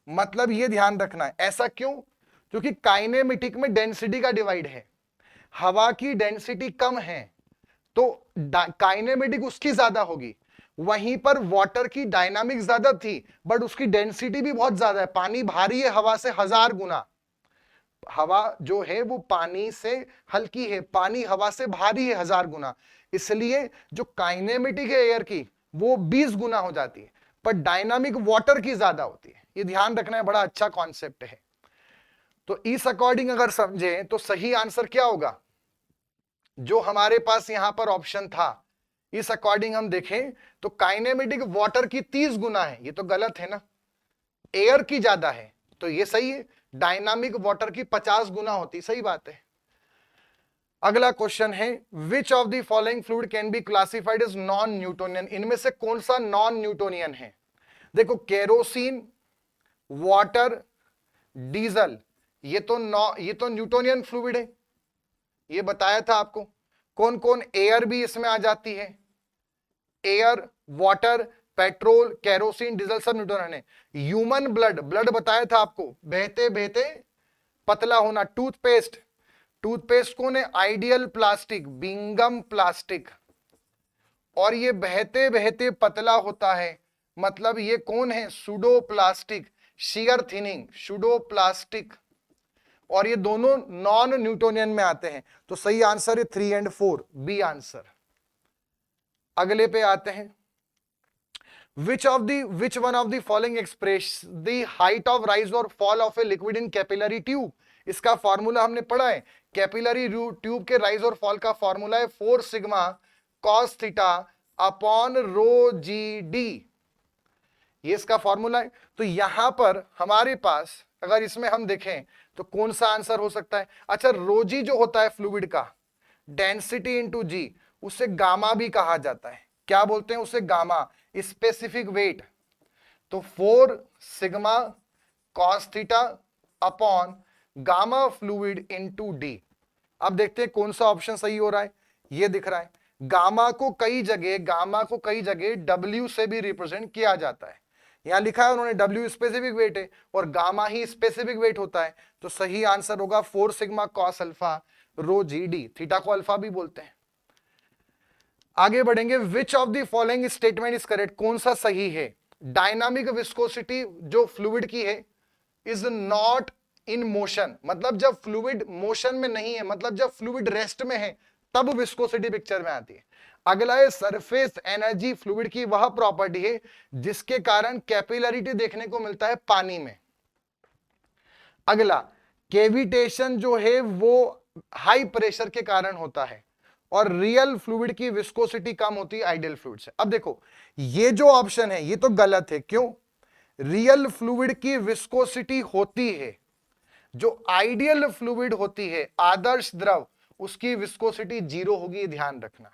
मतलब ये ध्यान रखना है, ऐसा क्यों? क्योंकि काइनेमेटिक में डेंसिटी का डिवाइड है, हवा की डेंसिटी कम है तो काइनेमेटिक उसकी ज्यादा होगी, वहीं पर वाटर की डायनामिक ज्यादा थी बट उसकी डेंसिटी भी बहुत ज्यादा है। पानी भारी है हवा से 1000 गुना, हवा जो है वो पानी से हल्की है, पानी हवा से भारी है 1000 गुना, इसलिए जो काइनेमेटिक है एयर की वो 20 गुना हो जाती है, पर डायनामिक वाटर की ज्यादा होती है। ये ध्यान रखना है, बड़ा अच्छा कॉन्सेप्ट है। तो इस अकॉर्डिंग अगर समझें तो सही आंसर क्या होगा? जो हमारे पास यहां पर ऑप्शन था, इस अकॉर्डिंग हम देखें तो काइनेमेटिक वाटर की 30 गुना है, ये तो गलत है ना, एयर की ज्यादा है, तो ये सही है, डायनामिक वाटर की 50 गुना होती, सही बात है। अगला क्वेश्चन है, which of the following fluid can be classified as non Newtonian? इनमें से कौन सा नॉन न्यूटोनियन है? देखो, केरोसिन, वाटर, डीजल, ये तो न्यूटोनियन फ्लूइड है, ये बताया था आपको। कौन कौन? एयर भी इसमें आ जाती है, air, water, petrol, kerosene, diesel सब न्यूटोनियन है। ह्यूमन ब्लड, ब्लड बताया था आपको, बहते बहते पतला होना। टूथपेस्ट, टूथपेस्ट कौन है? आइडियल प्लास्टिक, बिंगम प्लास्टिक, और ये बहते बहते पतला होता है, मतलब ये कौन है? Pseudo plastic, shear thinning, pseudo plastic, और ये दोनों नॉन न्यूटोनियन में आते हैं। तो सही आंसर है 3 और 4, बी आंसर। अगले पे आते हैं, which one of the following express the height of rise or fall of a liquid in capillary tube? इसका फॉर्मूला हमने पढ़ा है, कैपिलरी ट्यूब के राइज और फॉल का फॉर्मूला है 4 sigma cos theta upon rho g D, ये इसका फॉर्मूला है। तो यहां पर हमारे पास अगर इसमें हम देखें तो कौन सा आंसर हो सकता है? अच्छा, रोजी जो होता है फ्लूइड का, डेंसिटी इंटू जी, उसे गामा भी कहा जाता है। क्या बोलते हैं उसे? Gamma, specific weight. तो 4 sigma cos theta upon gamma fluid into D. अब देखते हैं कौन सा ऑप्शन सही हो रहा है। ये दिख रहा है, गामा को कई जगह W से भी रिप्रेजेंट किया जाता है। यहां लिखा है उन्होंने W स्पेसिफिक वेट है और गामा ही स्पेसिफिक वेट होता है, तो सही आंसर होगा 4 सिग्मा कॉस अल्फा रो जी डी, थीटा को अल्फा भी बोलते हैं। आगे बढ़ेंगे, विच of the following statement is correct? कौन सा सही है? डायनामिक विस्कोसिटी जो फ्लूइड की है इज नॉट इन मोशन, मतलब जब फ्लूइड मोशन में नहीं है, मतलब जब फ्लूइड रेस्ट में है तब विस्कोसिटी पिक्चर में आती है। अगला है, सरफेस एनर्जी फ्लूइड की वह प्रॉपर्टी है जिसके कारण कैपिलरिटी देखने को मिलता है पानी में। अगला, केविटेशन जो है वो हाई प्रेशर के कारण होता है और रियल फ्लूइड की विस्कोसिटी कम होती है आइडियल फ्लूइड से। अब देखो, ये जो ऑप्शन है ये तो गलत है, क्यों? रियल फ्लूइड की विस्कोसिटी होती है, जो आइडियल फ्लूइड होती है, आदर्श द्रव, उसकी विस्कोसिटी 0 होगी, ध्यान रखना।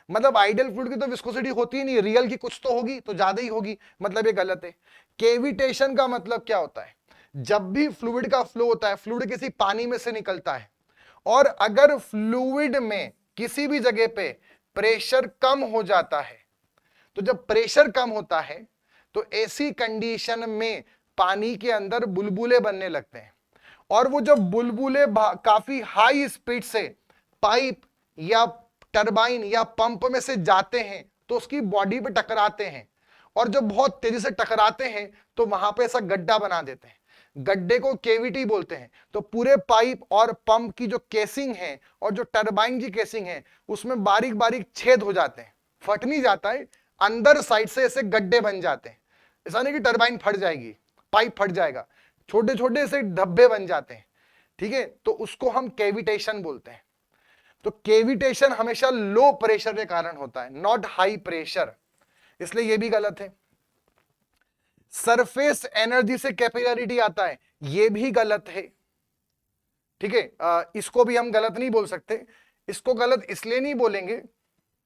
मतलब आइडियल फ्लूइड की तो विस्कोसिटी होती ही नहीं, रियल की कुछ तो होगी, तो ज्यादा ही होगी, मतलब ये गलत है। केविटेशन का मतलब क्या होता है? जब भी फ्लूइड का फ्लो होता है, फ्लूइड किसी पानी में से निकलता है और अगर फ्लूइड में किसी भी जगह पे प्रेशर कम हो जाता है, तो जब प्रेशर कम होता है तो ऐसी कंडीशन में पानी के अंदर बुलबुले बनने लगते हैं, और वो जब बुलबुले काफी हाई स्पीड से पाइप या टरबाइन या पंप में से जाते हैं तो उसकी बॉडी पे टकराते हैं, और जब बहुत तेजी से टकराते हैं तो वहां पे ऐसा गड्ढा बना देते हैं, गड्ढे को केविटी बोलते हैं। तो पूरे पाइप और पंप की जो केसिंग है और जो टरबाइन की केसिंग है उसमें बारीक बारीक छेद हो जाते हैं, फट नहीं जाता है, अंदर साइड से ऐसे गड्ढे बन जाते हैं। ऐसा नहीं कि टरबाइन फट जाएगी, पाइप फट जाएगा, छोटे छोटे से धब्बे बन जाते हैं, ठीक है, तो उसको हम केविटेशन बोलते हैं। तो केविटेशन हमेशा लो प्रेशर के कारण होता है, नॉट हाई प्रेशर, इसलिए यह भी गलत है। सरफेस एनर्जी से कैपिलरिटी आता है, यह भी गलत है, ठीक है, इसको भी हम गलत नहीं बोल सकते। इसको गलत इसलिए नहीं बोलेंगे,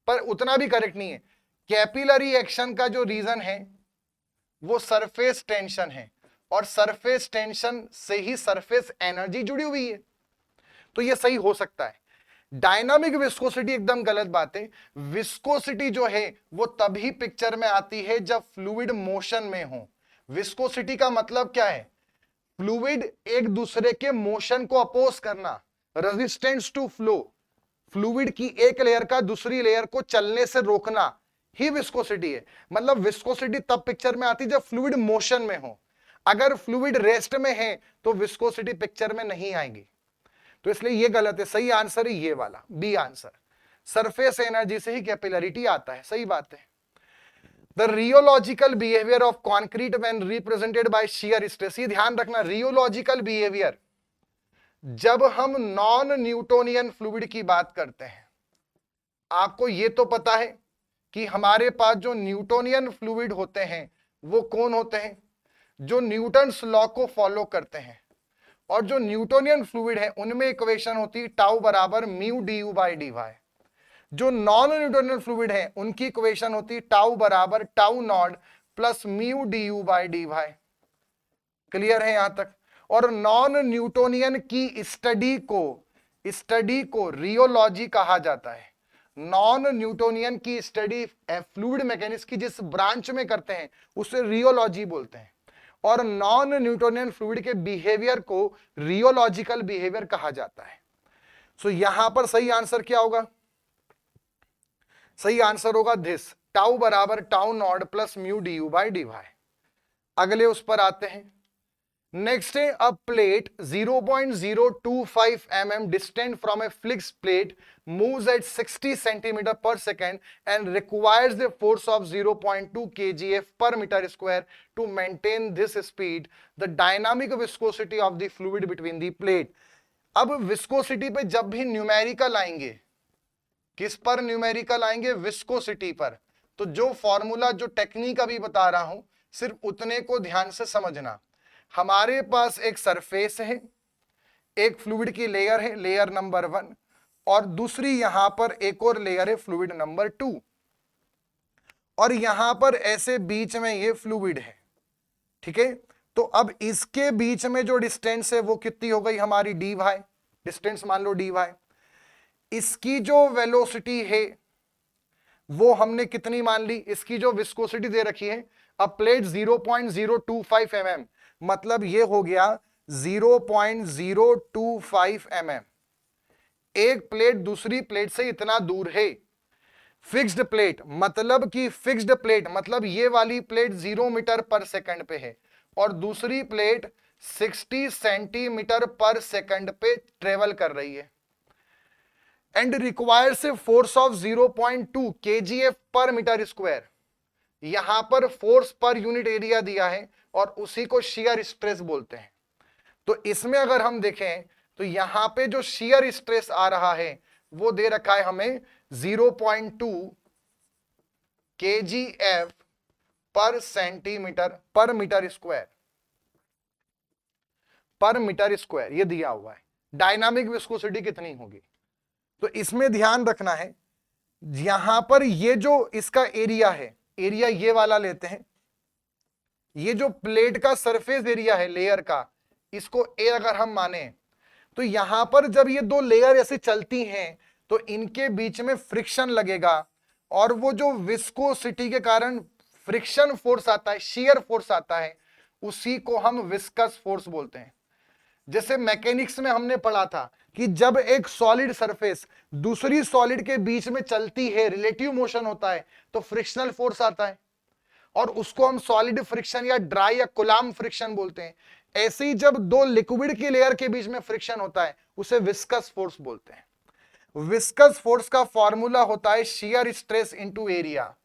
पर उतना भी करेक्ट नहीं है। कैपिलरी एक्शन का जो रीजन है वो सरफेस टेंशन है, और सरफेस टेंशन से ही सरफेस एनर्जी जुड़ी हुई है, तो ये सही हो सकता है। डायनामिक विस्कोसिटी एकदम गलत बात है। विस्कोसिटी जो है वो तभी पिक्चर में आती है जब फ्लूइड मोशन में हो। विस्कोसिटी का मतलब क्या है? फ्लूइड एक दूसरे के मोशन को अपोज करना, रेजिस्टेंस टू फ्लो, फ्लूइड की एक लेयर का दूसरी लेयर को चलने से रोकना ही विस्कोसिटी है। मतलब विस्कोसिटी तब पिक्चर में आती है जब फ्लूइड मोशन में हो। अगर फ्लूइड रेस्ट में है तो विस्कोसिटी पिक्चर में नहीं आएगी। तो इसलिए ये गलत है। सही आंसर है ये वाला, बी आंसर। सरफेस एनर्जी से ही कैपिलरिटी आता है, सही बात है। The rheological behaviour of concrete when represented by shear stress. ये ध्यान रखना, रियोलॉजिकल बिहेवियर जब हम नॉन न्यूटोनियन फ्लूइड की बात करते हैं। आपको ये तो पता है कि हमारे पास जो न्यूटोनियन फ्लूइड होते हैं वो कौन होते हैं? जो न्यूटन्स लॉ को फॉलो करते हैं। और जो न्यूटोनियन फ्लूइड है उनमें इक्वेशन होती है टाउ बराबर mu D U by D Y. जो नॉन न्यूटोनियन फ्लूइड है उनकी इक्वेशन होती है टाउ बराबर tau naught plus mu D U by D Y. Clear है यहां तक? और नॉन न्यूटोनियन की स्टडी को रियोलॉजी कहा जाता है। नॉन न्यूटोनियन की स्टडी फ्लूइड मैकेनिक्स की जिस ब्रांच में करते हैं उसे रियोलॉजी बोलते हैं। और नॉन न्यूटोनियन फ्लूइड के बिहेवियर को रियोलॉजिकल बिहेवियर कहा जाता है। सो यहां पर सही आंसर क्या होगा? सही आंसर होगा दिस, टाउ बराबर tau naught plus mu D U by D Y. अगले उस पर आते हैं। नेक्स्ट है a plate 0.025 mm distant from a fixed plate moves at 60 centimeter per second and requires a force of 0.2 kgf per meter square to maintain this speed. The dynamic viscosity of the fluid between the plate. अब विस्कोसिटी पे जब भी न्यूमेरिकल आएंगे, किस पर न्यूमेरिकल आएंगे? विस्कोसिटी पर। तो जो फॉर्मूला, जो टेक्निक अभी बता रहा हूं, सिर्फ उतने को ध्यान से समझना। हमारे पास एक सरफेस है, एक फ्लूइड की लेयर है, लेयर नंबर 1, और दूसरी यहां पर एक और लेयर है, फ्लूइड नंबर 2। और यहां पर ऐसे बीच में ये फ्लूइड है, ठीक है। तो अब इसके बीच में जो डिस्टेंस है वो कितनी हो गई हमारी? D Y. डिस्टेंस मान लो डी वाई। इसकी जो वेलोसिटी है वो हमने कितनी मान ली? इसकी जो विस्कोसिटी दे रखी है, अब प्लेट 0.025 mm, मतलब ये हो गया 0.025 mm। एक प्लेट दूसरी प्लेट से इतना दूर है। फिक्स्ड प्लेट मतलब कि फिक्स्ड प्लेट मतलब ये वाली प्लेट 0 मीटर पर सेकंड पे है और दूसरी प्लेट 60 सेंटीमीटर पर सेकंड पे ट्रेवल कर रही है and requires a force of 0.2 kgf पर मीटर स्क्वायर। यहां पर फोर्स पर यूनिट एरिया दिया है और उसी को शियर स्ट्रेस बोलते हैं। तो इसमें अगर हम देखें तो यहां पे जो शियर स्ट्रेस आ रहा है वो दे रखा है हमें 0.2 kgf पर सेंटीमीटर पर मीटर स्क्वायर, पर मीटर स्क्वायर ये दिया हुआ है। डायनामिक विस्कोसिटी कितनी होगी? तो इसमें ध्यान रखना है, यहां पर ये जो इसका एरिया है, एरिया ये वाला लेते हैं, ये जो प्लेट का सरफेस एरिया है लेयर का, इसको ए अगर हम माने, तो यहां पर जब ये दो लेयर ऐसे चलती हैं तो इनके बीच में फ्रिक्शन लगेगा और वो जो विस्कोसिटी के कारण फ्रिक्शन फोर्स आता है, शियर फोर्स आता है, उसी को हम विस्कस फोर्स बोलते हैं। जैसे मैकेनिक्स में हमने पढ़ा था कि जब एक सॉलिड सरफेस दूसरी सॉलिड के बीच में चलती है, रिलेटिव मोशन होता है, तो फ्रिक्शनल फोर्स आता है और उसको हम सॉलिड फ्रिक्शन या ड्राई या कुलाम फ्रिक्शन बोलते हैं। ऐसे ही जब दो लिक्विड की लेयर के बीच में फ्रिक्शन होता है उसे विस्कस फोर्स बोलते हैं। विस्कस फोर्स का फॉर्मूला होता है shear stress into area.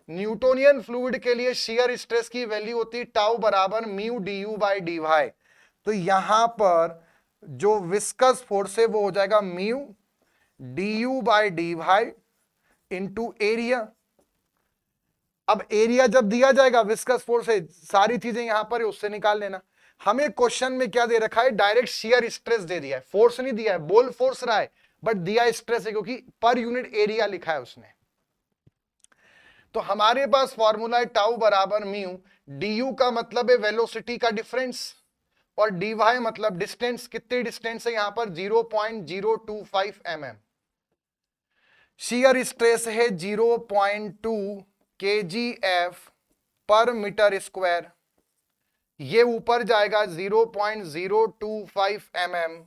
Newtonian fluid के लिए शियर स्ट्रेस की वैल्यू होती है टाउ बराबर mu D U by D Y. तो यहां पर जो विस्कस फोर्स है वो हो जाएगा mu D U by D Y into area. अब एरिया जब दिया जाएगा विस्कस फोर्स है, सारी चीजें यहां पर है, उससे निकाल लेना। हमें क्वेश्चन में क्या दे रखा है? डायरेक्ट शियर स्ट्रेस दे दिया है, फोर्स नहीं दिया है, बोल फोर्स रहा है बट दिया स्ट्रेस है क्योंकि पर यूनिट एरिया लिखा है उसने। तो हमारे पास फॉर्मूला है टाउ बराबर म्यू, डी यू का मतलब है वेलोसिटी का डिफरेंस और डी वाई मतलब डिस्टेंस। कितने डिस्टेंस है यहां पर? 0.025 mm। शियर स्ट्रेस है 0.2 kgf पर मीटर स्क्वायर, ये ऊपर जाएगा 0.025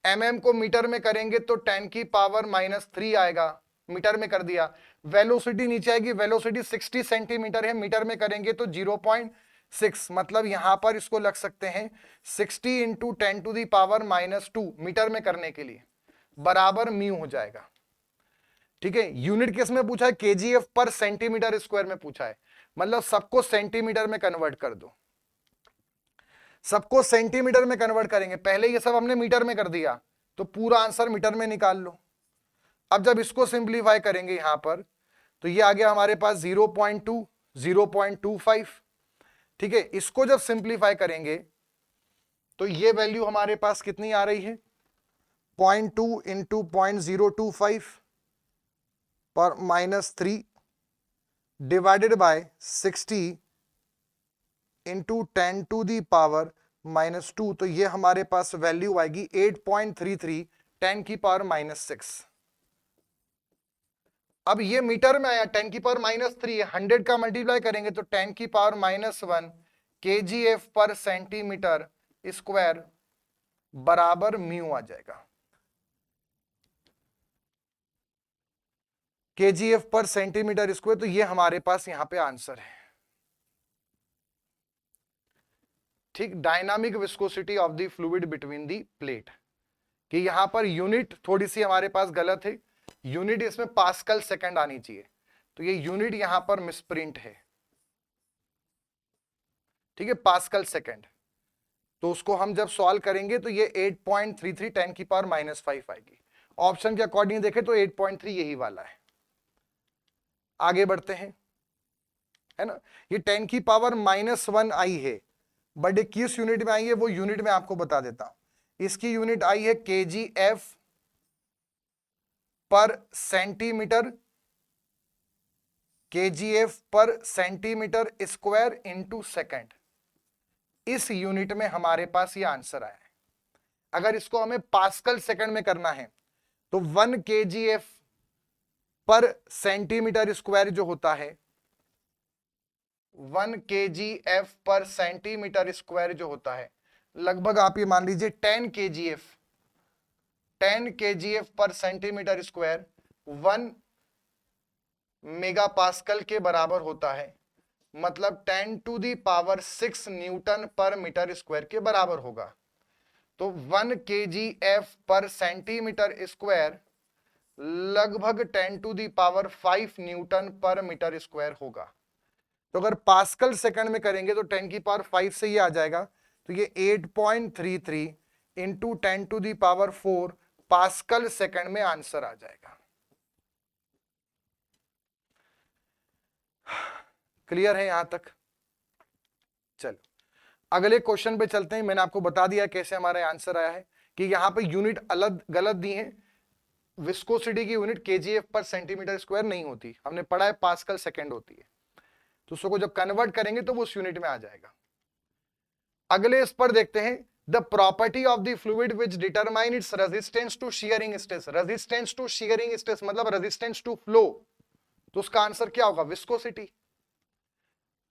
mm को मीटर में करेंगे तो 10 की पावर -3 आएगा, मीटर में कर दिया। वेलोसिटी नीचे आएगी, वेलोसिटी 60 सेंटीमीटर है, मीटर में करेंगे तो 0.6, मतलब यहां पर इसको लग सकते हैं 60 इंटू 10⁻⁻2 मीटर में करने के लिए बराबर म्यू हो जाएगा। ठीक है, यूनिट किस में पूछा है? केजीएफ पर सेंटीमीटर स्क्वायर में पूछा है, मतलब सबको सेंटीमीटर में कन्वर्ट कर दो, सबको सेंटीमीटर में कन्वर्ट करेंगे। पहले ये सब हमने मीटर में कर दिया तो पूरा आंसर मीटर में निकाल लो। अब जब इसको सिंप्लीफाई करेंगे यहां पर तो ये आ गया हमारे पास 0.2 0.25। ठीक है, इसको जब सिंप्लीफाई करेंगे तो ये वैल्यू हमारे पास कितनी आ रही है? 0.2 इंटू 0.025 पर -3 डिवाइडेड बाय 60 इंटू 10⁻⁻2, तो ये हमारे पास वैल्यू आएगी 8.33 10⁻⁻6। अब ये मीटर में आया, 10⁻⁻3 है, 100 का मल्टीप्लाई करेंगे तो 10⁻⁻1 kgf पर सेंटीमीटर स्क्वायर बराबर म्यू आ जाएगा। kgf पर सेंटीमीटर स्क्वायर, तो ये हमारे पास यहां पे आंसर है। ठीक, dynamic viscosity of the fluid between the plate, कि यहां पर यूनिट थोड़ी सी हमारे पास गलत है, यूनिट इसमें पास्कल सेकंड आनी चाहिए, तो ये यूनिट यहां पर मिसप्रिंट है। ठीक है, पास्कल सेकंड, तो उसको हम जब सॉल्व करेंगे तो ये 8.33 10⁻⁻5 आएगी। ऑप्शन के अकॉर्डिंग देखें तो 8.3 यही वाला है। आगे बढ़ते हैं, है ना, ये 10⁻⁻1 आई है, बट ये किस यूनिट में आई है वो यूनिट में आपको बता देता हूं। इसकी यूनिट आई है kgf पर सेंटीमीटर, kgf पर सेंटीमीटर स्क्वायर इंटू सेकेंड, इस यूनिट में हमारे पास ये आंसर आया है। अगर इसको हमें पास्कल सेकंड में करना है तो 1 kgf पर सेंटीमीटर स्क्वायर जो होता है, 1 kgf पर सेंटीमीटर स्क्वायर जो होता है, लगभग आप ये मान लीजिए 10 kgf पर सेंटीमीटर स्क्वायर 1 मेगापास्कल के बराबर होता है, मतलब 10⁻6 न्यूटन पर मीटर स्क्वायर के बराबर होगा। तो 1 kgf पर सेंटीमीटर स्क्वायर लगभग 10⁻5 न्यूटन पर मीटर स्क्वायर होगा। तो अगर पास्कल सेकंड में करेंगे तो 10⁻5 से ये आ जाएगा, तो ये 8.33 इंटू 10⁻4 पास्कल सेकंड में आंसर आ जाएगा। क्लियर है यहां तक? चलो अगले क्वेश्चन पे चलते हैं। मैंने आपको बता दिया कैसे हमारा आंसर आया है, कि यहां पे यूनिट अलग गलत दी है, विस्कोसिटी की यूनिट kgf पर सेंटीमीटर स्क्वायर नहीं होती, हमने पढ़ा है पास्कल सेकंड होती है, तो उसको जब कन्वर्ट करेंगे तो वो उस यूनिट में आ जाएगा। अगले इस पर देखते हैं, the property of the fluid which determine its resistance to shearing stress. Resistance to shearing stress मतलब रेजिस्टेंस टू फ्लो, तो उसका आंसर क्या होगा? विस्कोसिटी।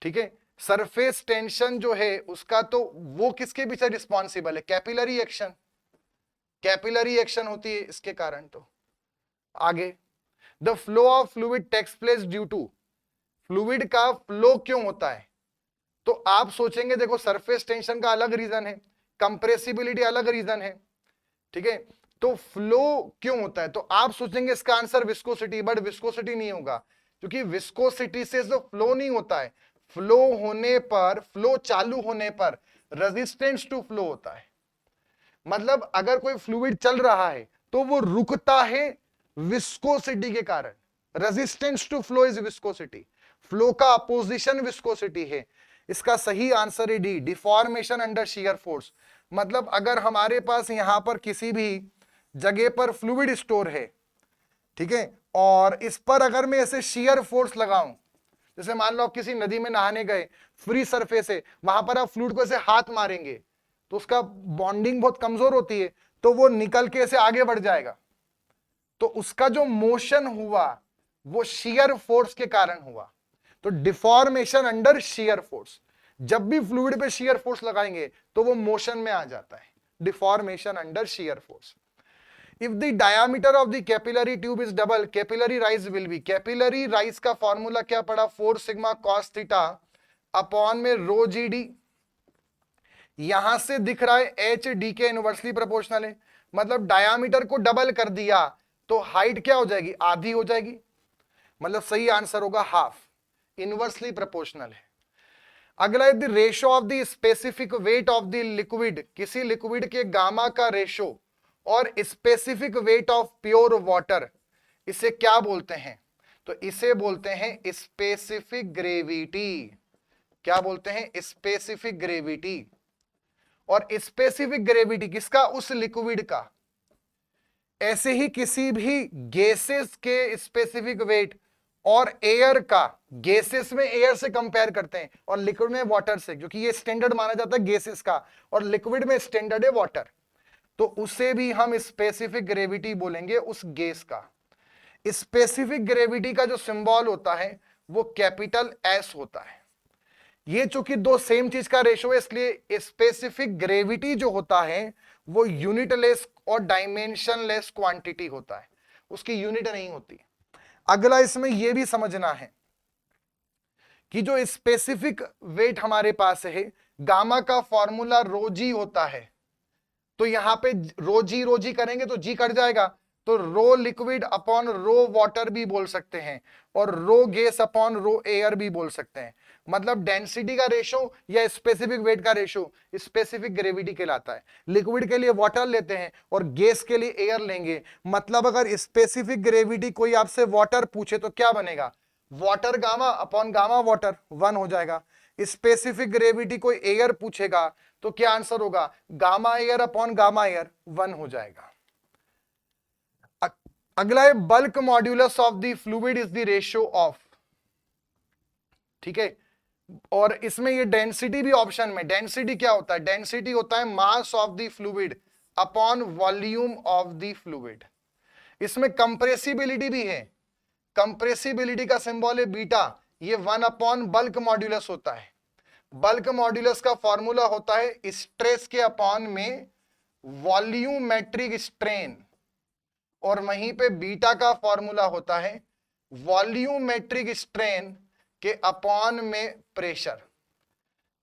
ठीक है, सरफेस टेंशन जो है उसका, तो वो किसके पीछे रिस्पॉन्सिबल है? कैपिलरी एक्शन, कैपिलरी एक्शन होती है इसके कारण। तो आगे, the flow of fluid takes place due to, fluid का फ्लो क्यों होता है? तो आप सोचेंगे देखो सरफेस टेंशन का अलग रीजन है, कंप्रेसिबिलिटी अलग रीजन है, ठीक है, तो फ्लो क्यों होता है? तो आप सोचेंगे इसका आंसर विस्कोसिटी, बट विस्कोसिटी नहीं होगा, क्योंकि विस्कोसिटी से जो फ्लो नहीं होता है, फ्लो होने पर, फ्लो चालू होने पर रेजिस्टेंस टू फ्लो होता है। मतलब अगर कोई फ्लूइड चल रहा है तो वो रुकता है विस्कोसिटी के कारण। Resistance to flow is viscosity, flow का अपोजिशन विस्कोसिटी है। इसका सही आंसर है D, deformation under shear force. मतलब अगर हमारे पास यहां पर किसी भी जगह पर फ्लूइड स्टोर है, ठीक है, और इस पर अगर मैं ऐसे शियर फोर्स लगाऊं, जैसे मान लो आप किसी नदी में नहाने गए, फ्री सरफेस है, वहां पर आप फ्लूइड को ऐसे हाथ मारेंगे तो उसका बॉन्डिंग बहुत कमजोर होती है, तो वो निकल के ऐसे आगे बढ़ जाएगा। तो उसका जो मोशन हुआ वो शियर फोर्स के कारण हुआ। तो डिफॉर्मेशन अंडर शियर फोर्स, जब भी फ्लूइड पे शियर फोर्स लगाएंगे तो वो मोशन में आ जाता है, deformation under shear force. If the diameter of the capillary tube is double, capillary rise will be, capillary rise का फॉर्मूला क्या पड़ा, 4 सिग्मा कॉस थीटा अपॉन में रो जी डी। यहां से दिख रहा है एच डी के इनवर्सली प्रोपोर्शनल है, मतलब डायामीटर को डबल कर दिया तो हाइट क्या हो जाएगी, आधी हो जाएगी, मतलब सही आंसर होगा हाफ, इनवर्सली प्रोपोर्शनल है। अगला है the ratio of the specific weight of the liquid, किसी लिक्विड के गामा का रेशो और specific weight of pure water, इसे क्या बोलते हैं, तो इसे बोलते हैं स्पेसिफिक ग्रेविटी। क्या बोलते हैं, स्पेसिफिक ग्रेविटी। और स्पेसिफिक ग्रेविटी किसका, उस लिक्विड का। ऐसे ही किसी भी गैसेस के स्पेसिफिक वेट और एयर का, गैसेस में एयर से कंपेयर करते हैं और लिक्विड में वाटर से, क्योंकि ये स्टैंडर्ड माना जाता है गैसेस का और लिक्विड में स्टैंडर्ड है वाटर, तो उसे भी हम स्पेसिफिक ग्रेविटी बोलेंगे उस गैस का। स्पेसिफिक ग्रेविटी का जो सिंबल होता है वो कैपिटल एस होता है। ये चूंकि दो सेम चीज का रेशो है, इसलिए स्पेसिफिक ग्रेविटी जो होता है वो यूनिटलेस और डायमेंशनलेस क्वांटिटी होता है, उसकी यूनिट नहीं होती। अगला इसमें यह भी समझना है कि जो स्पेसिफिक वेट हमारे पास है, गामा का फॉर्मूला रोजी होता है, तो यहां पे रोजी करेंगे तो जी कट जाएगा, तो रो लिक्विड अपॉन रो वाटर भी बोल सकते हैं और रो गैस अपॉन रो एयर भी बोल सकते हैं। मतलब डेंसिटी का रेशो या स्पेसिफिक वेट का रेशो स्पेसिफिक ग्रेविटी कहलाता है। लिक्विड के लिए वाटर लेते हैं और गैस के लिए एयर लेंगे, मतलब अगर स्पेसिफिक ग्रेविटी कोई आपसे वाटर पूछे तो क्या बनेगा, water gamma upon gamma water 1 हो जाएगा। स्पेसिफिक ग्रेविटी कोई एयर पूछेगा तो क्या आंसर होगा, gamma air upon gamma air 1 हो जाएगा। अगला है bulk modulus of the fluid is the ratio of, ठीक है। और इसमें ये डेंसिटी भी ऑप्शन में, डेंसिटी क्या होता है, डेंसिटी होता है mass of the fluid upon volume of the fluid. इसमें कंप्रेसिबिलिटी भी है, कंप्रेसिबिलिटी का सिंबल है बीटा, ये 1 अपॉन बल्क मॉड्यूलस होता है। बल्क मॉड्यूलस का फॉर्मूला होता है स्ट्रेस के अपॉन में वॉल्यूमेट्रिक स्ट्रेन, और वहीं पे बीटा का फॉर्मूला होता है वॉल्यूमेट्रिक स्ट्रेन के अपॉन में प्रेशर,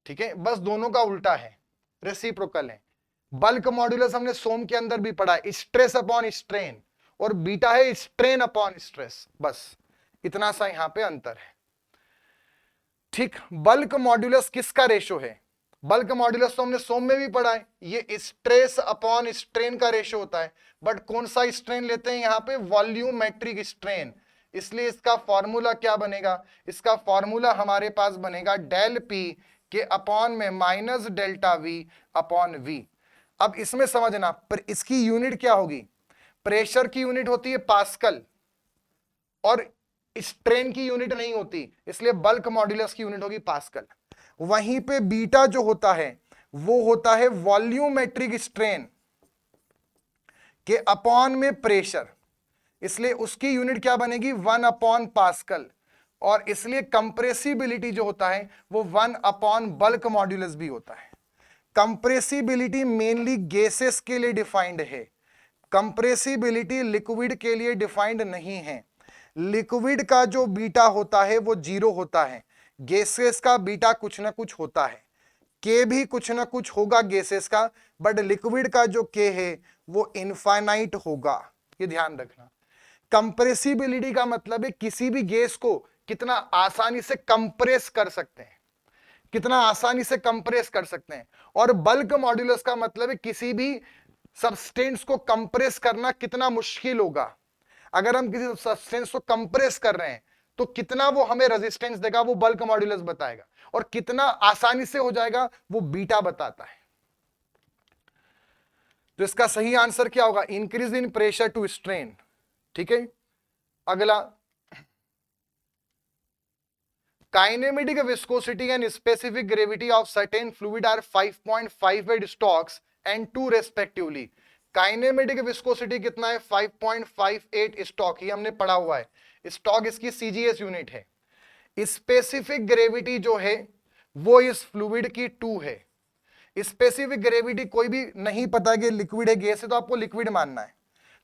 ठीक है। बस दोनों का उल्टा है, रेसिप्रोकल है। बल्क मॉड्यूलस हमने सोम के अंदर भी पढ़ा है, स्ट्रेस अपॉन स्ट्रेन, और बीटा है स्ट्रेन अपॉन स्ट्रेस, बस इतना सा यहां पे अंतर है, ठीक। बल्क मॉड्यूलस किसका रेशो है, बल्क मॉड्यूलस तो हमने सोम में भी पढ़ा है, ये स्ट्रेस अपॉन स्ट्रेन का रेशो होता है, बट कौन सा स्ट्रेन लेते हैं यहां पे, वॉल्यूमेट्रिक स्ट्रेन, इसलिए इसका फॉर्मूला क्या बनेगा, इसका फॉर्मूला हमारे पास बनेगा डेल पी के अपॉन में minus delta V upon V. अब इसमें समझना, पर इसकी यूनिट क्या होगी, प्रेशर की यूनिट होती है पास्कल और स्ट्रेन की यूनिट नहीं होती, इसलिए बल्क मॉड्यूलस की यूनिट होगी पास्कल। वहीं पे बीटा जो होता है वो होता है वॉल्यूमेट्रिक स्ट्रेन के अपॉन में प्रेशर, इसलिए उसकी यूनिट क्या बनेगी, 1 अपॉन पास्कल, और इसलिए कंप्रेसिबिलिटी जो होता है वो 1 अपॉन बल्क मॉड्यूलस भी होता है। कंप्रेसिबिलिटी मेनली गैसेस के लिए डिफाइंड है, कंप्रेसिबिलिटी लिक्विड के लिए डिफाइंड नहीं है। लिक्विड का जो बीटा होता है वो 0 होता है, गैसेस का बीटा कुछ ना कुछ होता है, के भी कुछ ना कुछ होगा गैसेस का, बट लिक्विड का जो के है वो इनफाइनाइट होगा, ये ध्यान रखना। कंप्रेसिबिलिटी का मतलब है किसी भी गैस को कितना आसानी से कंप्रेस कर सकते हैं, कितना आसानी से कंप्रेस कर सकते हैं। और बल्क मॉड्यूलस का मतलब है किसी भी सब्सटेंस को कंप्रेस करना कितना मुश्किल होगा। अगर हम किसी सब्सटेंस को कंप्रेस कर रहे हैं तो कितना वो हमें रेजिस्टेंस देगा, वो बल्क मॉड्यूलस बताएगा, और कितना आसानी से हो जाएगा वो बीटा बताता है। तो इसका सही आंसर क्या होगा, increase in pressure to strain, ठीक है। अगला, kinematic viscosity and specific gravity of certain fluid are 5.58 stokes and 2 respectively. Kinematic viscosity कितना है 5.58 स्टॉक, ये हमने पढ़ा हुआ है, स्टॉक इसकी सीजीएस यूनिट है। स्पेसिफिक ग्रेविटी जो है वो इस फ्लूइड की 2 है। स्पेसिफिक ग्रेविटी कोई भी नहीं पता कि लिक्विड है गैस है, तो आपको लिक्विड मानना है।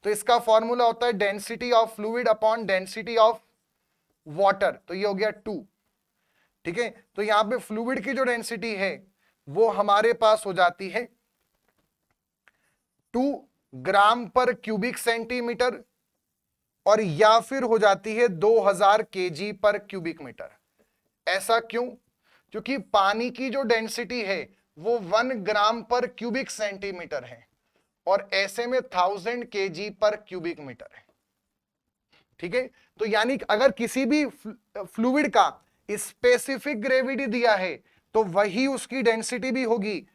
तो इसका फॉर्मूला होता है density of fluid upon density of water, तो ये हो गया 2। ठीक है, तो यहां पे फ्लूइड की जो डेंसिटी है वो हमारे पास हो जाती है 2 ग्राम पर क्यूबिक सेंटीमीटर, और या फिर हो जाती है 2000 केजी पर क्यूबिक मीटर। ऐसा क्यों? क्योंकि पानी की जो डेंसिटी है वो 1 ग्राम पर क्यूबिक सेंटीमीटर है, और ऐसे में 1000 केजी पर क्यूबिक मीटर है। ठीक है, तो यानी अगर किसी भी फ्लूइड का स्पेसिफिक ग्रेविटी दिया है तो वही उसकी डेंसिटी भी होगी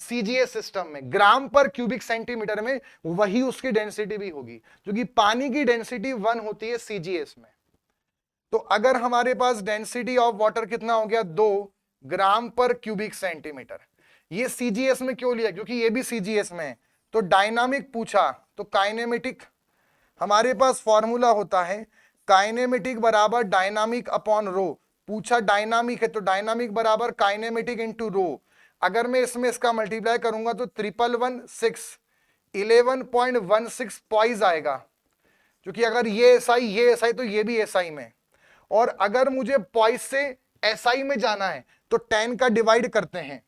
सीजीएस सिस्टम में, ग्राम पर क्यूबिक सेंटीमीटर में वही उसकी डेंसिटी भी होगी, क्योंकि पानी की डेंसिटी 1 होती है सीजीएस में। तो अगर हमारे पास डेंसिटी ऑफ वाटर कितना हो गया 2 ग्राम पर क्यूबिक सेंटीमीटर, ये सीजीएस में क्यों लिया? क्योंकि ये भी सीजीएस में है। तो डायनामिक पूछा तो काइनेमेटिक, हमारे पास फॉर्मूला होता है काइनेमेटिक बराबर डायनामिक अपॉन रो। पूछा डायनामिक है तो डायनामिक बराबर काइनेमेटिक इंटू रो। अगर मैं इसमें इसका मल्टीप्लाई करूंगा तो 1116 11.16 पॉइज आएगा, क्योंकि अगर ये एसआई तो ये भी एसआई में, और अगर मुझे पॉइज से एसआई में जाना है तो 10 का डिवाइड करते हैं,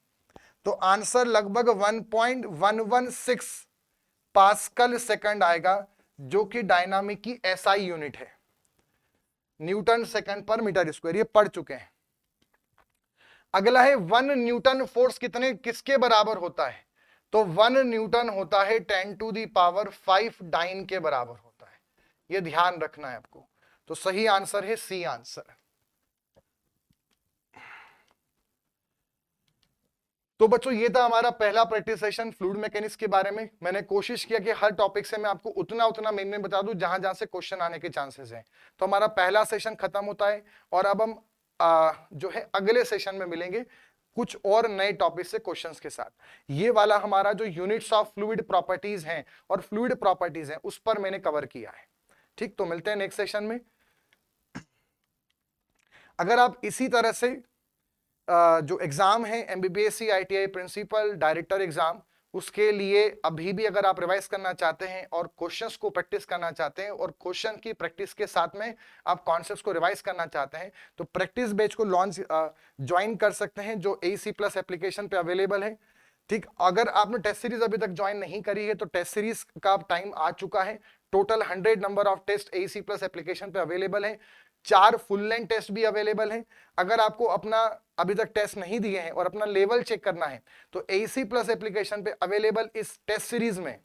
तो आंसर लगभग 1.116 पास्कल सेकंड आएगा, जो कि डायनामिक की एसआई यूनिट है, न्यूटन सेकंड पर मीटर स्क्वायर, ये पढ़ चुके हैं। अगला है 1 न्यूटन फोर्स किसके बराबर होता है? तो 1 न्यूटन होता है 10⁵ डाइन के बराबर होता है, ये ध्यान रखना है आपको। तो सही आंसर है सी आंसर। तो बच्चों ये था हमारा पहला प्रैक्टिस सेशन फ्लूइड मैकेनिक्स के बारे में। मैंने कोशिश किया कि हर टॉपिक से मैं आपको उतना मेन बता दूं जहां जहां से क्वेश्चन आने के चांसेस हैं। तो हमारा पहला सेशन खत्म होता है, और अब हम जो है अगले सेशन में मिलेंगे कुछ और नए टॉपिक से क्वेश्चंस के साथ। ये वाला हमारा जो यूनिट्स ऑफ फ्लूइड प्रॉपर्टीज हैं और फ्लूइड प्रॉपर्टीज हैं उस पर मैंने कवर किया है। ठीक, तो मिलते हैं नेक्स्ट सेशन में। अगर आप इसी तरह से जो एग्जाम है एमबीबीएससी आईटीआई प्रिंसिपल डायरेक्टर एग्जाम, उसके लिए अभी भी अगर आप रिवाइज करना चाहते हैं और क्वेश्चंस को प्रैक्टिस करना चाहते हैं और क्वेश्चन की प्रैक्टिस के साथ में आप कॉन्सेप्ट्स को रिवाइज करना चाहते हैं, तो प्रैक्टिस बैच को लॉन्च ज्वाइन कर सकते हैं जो एसी प्लस एप्लीकेशन पे अवेलेबल है। ठीक, अगर आपने टेस्ट सीरीज अभी तक ज्वाइन नहीं करी है तो टेस्ट सीरीज का टाइम आ चुका है। टोटल 100 नंबर ऑफ टेस्ट एसी प्लस एप्लीकेशन पे अवेलेबल है, 4 फुल लेंथ टेस्ट भी अवेलेबल हैं। अगर आपको अपना अभी तक टेस्ट नहीं दिए हैं और अपना लेवल चेक करना है तो एसी प्लस एप्लीकेशन पे अवेलेबल इस टेस्ट सीरीज में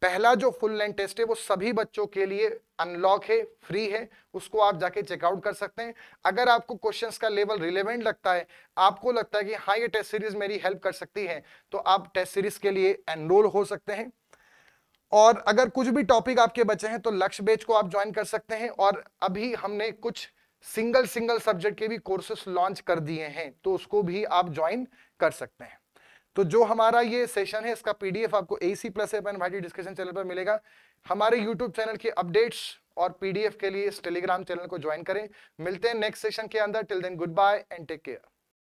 पहला जो फुल लेंथ टेस्ट है वो सभी बच्चों के लिए अनलॉक है, फ्री है, उसको आप जाके चेकआउट कर सकते हैं। अगर आपको क्वेश्चंस का लेवल रिलेवेंट लगता है, आपको लगता है कि हाँ ये टेस्ट सीरीज मेरी हेल्प कर सकती है, तो आप टेस्ट सीरीज के लिए एनरोल हो सकते हैं। और अगर कुछ भी टॉपिक आपके बचे हैं तो लक्ष्य बैच को आप ज्वाइन कर सकते हैं, और अभी हमने कुछ सिंगल सब्जेक्ट के भी कोर्सेस लॉन्च कर दिए हैं, तो उसको भी आप ज्वाइन कर सकते हैं। तो जो हमारा ये सेशन है इसका पीडीएफ आपको AC plus NYT discussion channel पर मिलेगा। हमारे यूट्यूब चैनल के अपडेट्स और पीडीएफ के लिए इस टेलीग्राम चैनल को ज्वाइन करें। मिलते हैं नेक्स्ट सेशन के अंदर। Till then good bye and take care.